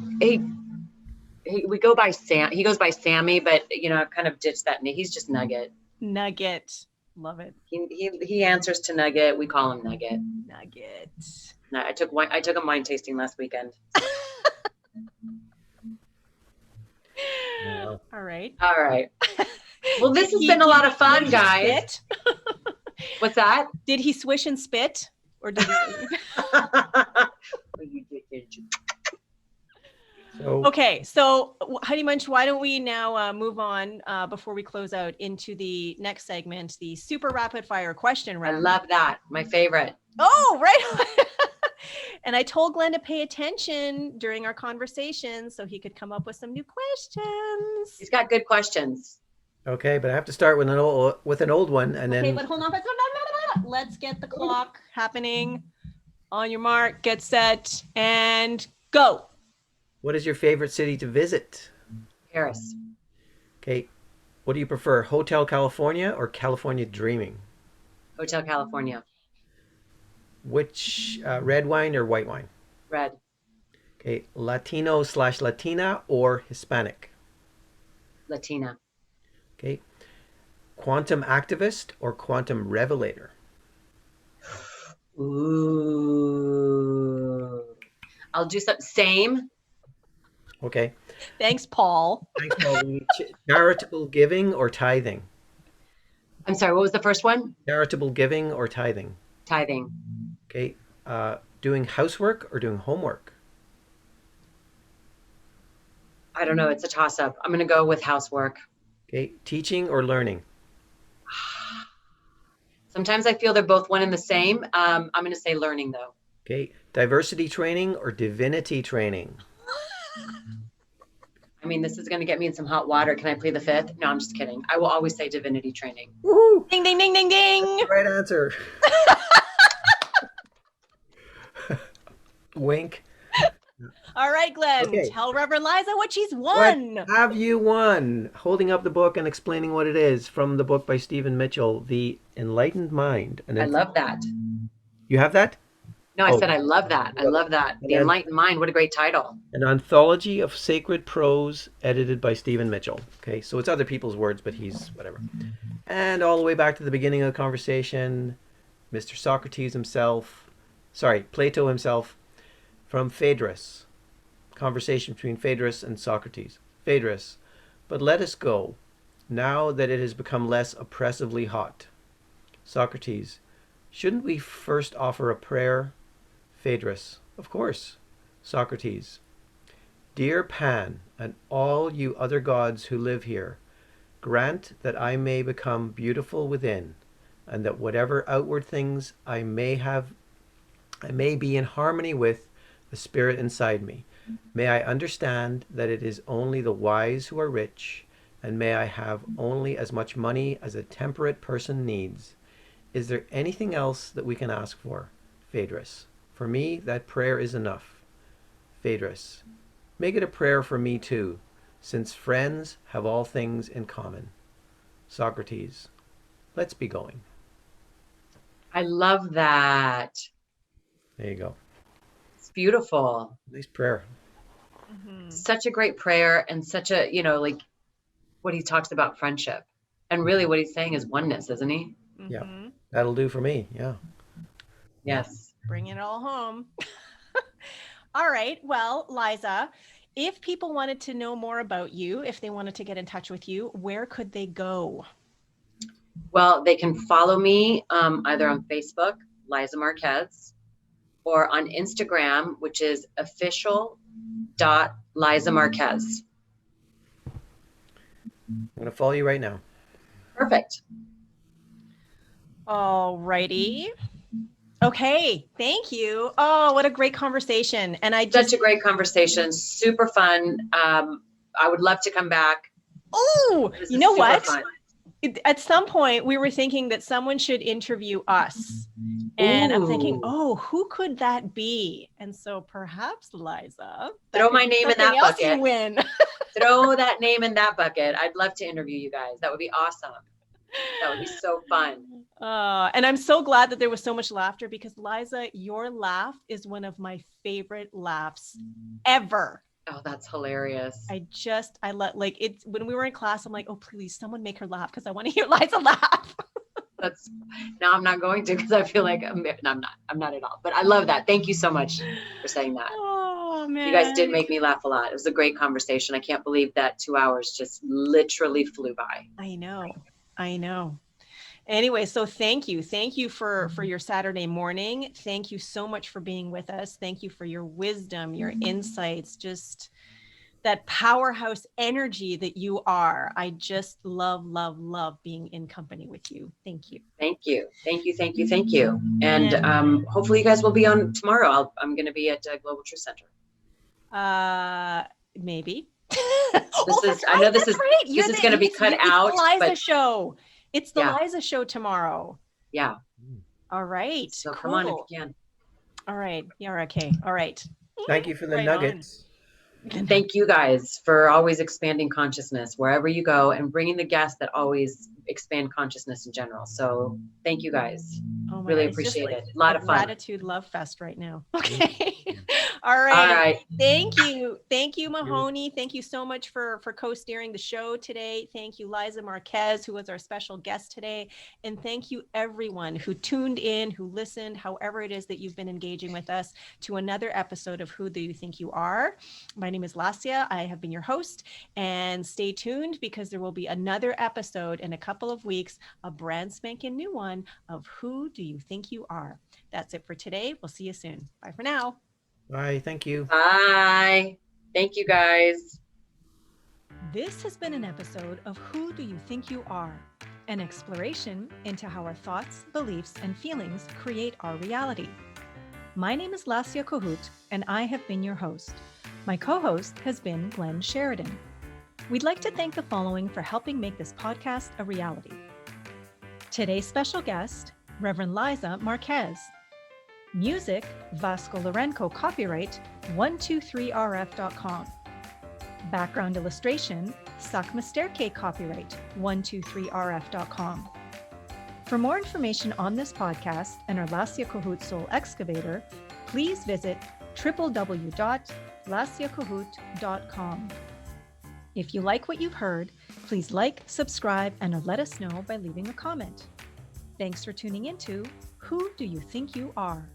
Speaker 3: go by Sam. He goes by Sammy, but I've kind of ditched that name. He's just Nugget.
Speaker 1: Nugget, love it.
Speaker 3: He answers to Nugget. We call him Nugget.
Speaker 1: Nugget.
Speaker 3: No, I took him wine tasting last weekend.
Speaker 2: Wow.
Speaker 1: All right.
Speaker 3: Well, this has been a lot of fun, guys. What's that?
Speaker 1: Did he swish and spit, or did he? Okay, so Honeybunch, why don't we now move on before we close out into the next segment, the super rapid fire question round.
Speaker 3: I love that. My favorite.
Speaker 1: Oh, right. And I told Glenn to pay attention during our conversation so he could come up with some new questions.
Speaker 3: He's got good questions.
Speaker 2: Okay, but I have to start with an old one, and then.
Speaker 1: Okay, but hold on. Let's get the clock happening. On your mark, get set, and go.
Speaker 2: What is your favorite city to visit?
Speaker 3: Paris.
Speaker 2: Okay, what do you prefer, Hotel California or California Dreaming?
Speaker 3: Hotel California.
Speaker 2: Which red wine or white wine?
Speaker 3: Red.
Speaker 2: Okay, Latino/Latina or Hispanic?
Speaker 3: Latina.
Speaker 2: Okay, quantum activist or quantum revelator?
Speaker 3: Ooh. I'll do something. Same.
Speaker 2: Okay.
Speaker 1: Thanks, Paul.
Speaker 2: Thanks, Paul. Charitable giving or tithing?
Speaker 3: I'm sorry, what was the first one?
Speaker 2: Charitable giving or tithing?
Speaker 3: Tithing.
Speaker 2: Okay. Doing housework or doing homework?
Speaker 3: I don't know. It's a toss-up. I'm going to go with housework.
Speaker 2: Okay. Teaching or learning?
Speaker 3: Sometimes I feel they're both one and the same. I'm going to say learning, though.
Speaker 2: Okay. Diversity training or divinity training?
Speaker 3: I mean, this is going to get me in some hot water. Can I play the fifth? No, I'm just kidding. I will always say divinity training.
Speaker 2: Woo!
Speaker 1: Ding, ding, ding, ding, ding.
Speaker 2: That's the right answer. Wink.
Speaker 1: All right, Glenn.
Speaker 2: Okay.
Speaker 1: Tell Reverend Liza what she's won.
Speaker 2: What have you won? Holding up the book and explaining what it is from the book by Stephen Mitchell, The Enlightened Mind. And
Speaker 3: I love that.
Speaker 2: You have that?
Speaker 3: No, I said I love that. I love that. The Enlightened Mind. What a great title.
Speaker 2: An anthology of sacred prose edited by Stephen Mitchell. Okay, so it's other people's words, but he's whatever. And all the way back to the beginning of the conversation, Mr. Socrates himself, Plato himself, from Phaedrus. Conversation between Phaedrus and Socrates. Phaedrus, but let us go, now that it has become less oppressively hot. Socrates, shouldn't we first offer a prayer? Phaedrus, of course. Socrates, dear Pan and all you other gods who live here, grant that I may become beautiful within, and that whatever outward things I may be in harmony with the spirit inside me. May I understand that it is only the wise who are rich, and may I have only as much money as a temperate person needs. Is there anything else that we can ask for? Phaedrus, for me that prayer is enough. Phaedrus, make it a prayer for me too, since friends have all things in common. Socrates, let's be going.
Speaker 3: I love that.
Speaker 2: There you go.
Speaker 3: It's beautiful.
Speaker 2: Nice prayer.
Speaker 1: Mm-hmm.
Speaker 3: Such a great prayer, and such a, like what he talks about friendship. And really what he's saying is oneness, isn't he?
Speaker 2: Yeah.
Speaker 1: Mhm.
Speaker 2: That'll do for me. Yeah.
Speaker 3: Yes.
Speaker 1: Bring it all home. All right. Well, Liza, if people wanted to know more about you, if they wanted to get in touch with you, where could they go?
Speaker 3: Well, they can follow me either on Facebook, Liza Marquez, or on Instagram, which is official.Liza Marquez.
Speaker 2: I'm going to follow you right now.
Speaker 3: Perfect.
Speaker 1: All righty. Okay. Thank you. Oh, what a great conversation. And I just,
Speaker 3: Such a great conversation. Super fun. I would love to come back.
Speaker 1: oh,
Speaker 3: This
Speaker 1: you
Speaker 3: is
Speaker 1: know
Speaker 3: super
Speaker 1: what?
Speaker 3: fun.
Speaker 1: At some point we were thinking that someone should interview us, and I'm thinking,
Speaker 3: Ooh.
Speaker 1: oh, who could that be? And so perhaps Liza, that
Speaker 3: Throw
Speaker 1: could
Speaker 3: my
Speaker 1: be
Speaker 3: name in
Speaker 1: something
Speaker 3: that
Speaker 1: else you
Speaker 3: bucket.
Speaker 1: win.
Speaker 3: Throw that name in that bucket. I'd love to interview you guys. That would be awesome. That would be so fun.
Speaker 1: And I'm so glad that there was so much laughter, because Liza, your laugh is one of my favorite laughs ever.
Speaker 3: Oh, that's hilarious.
Speaker 1: I let, like, it's when we were in class, I'm like, oh, please, someone make her laugh, because I want to hear Liza laugh.
Speaker 3: That's now I'm not going to, because I feel like I'm not at all. But I love that. Thank you so much for saying that.
Speaker 1: Oh man,
Speaker 3: You guys did make me laugh a lot. It was a great conversation. I can't believe that 2 hours just literally flew by.
Speaker 1: I know. Anyway, so thank you for your Saturday morning. Thank you so much for being with us. Thank you for your wisdom, your insights, just that powerhouse energy that you are. I just love being in company with you. Thank you.
Speaker 3: Thank you. And hopefully you guys will be on tomorrow. I'm going to be at Global Truth Center.
Speaker 1: Maybe.
Speaker 3: I know this is going to be cut out.
Speaker 1: It's the Liza
Speaker 3: but
Speaker 1: show. It's the
Speaker 3: Yeah.
Speaker 1: Liza show tomorrow.
Speaker 3: Yeah.
Speaker 1: All right.
Speaker 3: So
Speaker 1: cool.
Speaker 3: come on if you can.
Speaker 1: All right. Yeah. Okay. All right.
Speaker 2: Thank you for the
Speaker 1: Right
Speaker 2: nuggets.
Speaker 3: Thank you guys for always expanding consciousness wherever you go, and bringing the guests that always expand consciousness in general. So thank you guys.
Speaker 1: Oh my
Speaker 3: Really
Speaker 1: God, it's just
Speaker 3: appreciate
Speaker 1: like
Speaker 3: it. A lot
Speaker 1: a
Speaker 3: of fun.
Speaker 1: gratitude love fest right now. Okay. All
Speaker 3: All
Speaker 1: right.
Speaker 3: right.
Speaker 1: Thank you, Mahoney. Thank you so much for co-steering the show today. Thank you, Liza Marquez, who was our special guest today. And thank you everyone who tuned in, who listened, however it is that you've been engaging with us, to another episode of Who Do You Think You Are? My name is Lasia. I have been your host, and stay tuned, because there will be another episode in a couple of weeks, a brand spanking new one of Who Do You Think You Are? That's it for today. We'll see you soon. Bye for now.
Speaker 2: Bye. Thank you.
Speaker 3: Bye. Thank you guys.
Speaker 1: This has been an episode of Who Do You Think You Are? An exploration into how our thoughts, beliefs, and feelings create our reality. My name is Lasia Kohut, and I have been your host. My co-host has been Glenn Sheridan. We'd like to thank the following for helping make this podcast a reality. Today's special guest, Reverend Liza Marquez. Music, Vasco Lorenco, copyright 123rf.com. Background illustration, Sakma Staircase, copyright 123rf.com. For more information on this podcast and our Lasia Kohut Soul Excavator, please visit www.lasiakohut.com. If you like what you've heard, please like, subscribe, and let us know by leaving a comment. Thanks for tuning into Who Do You Think You Are?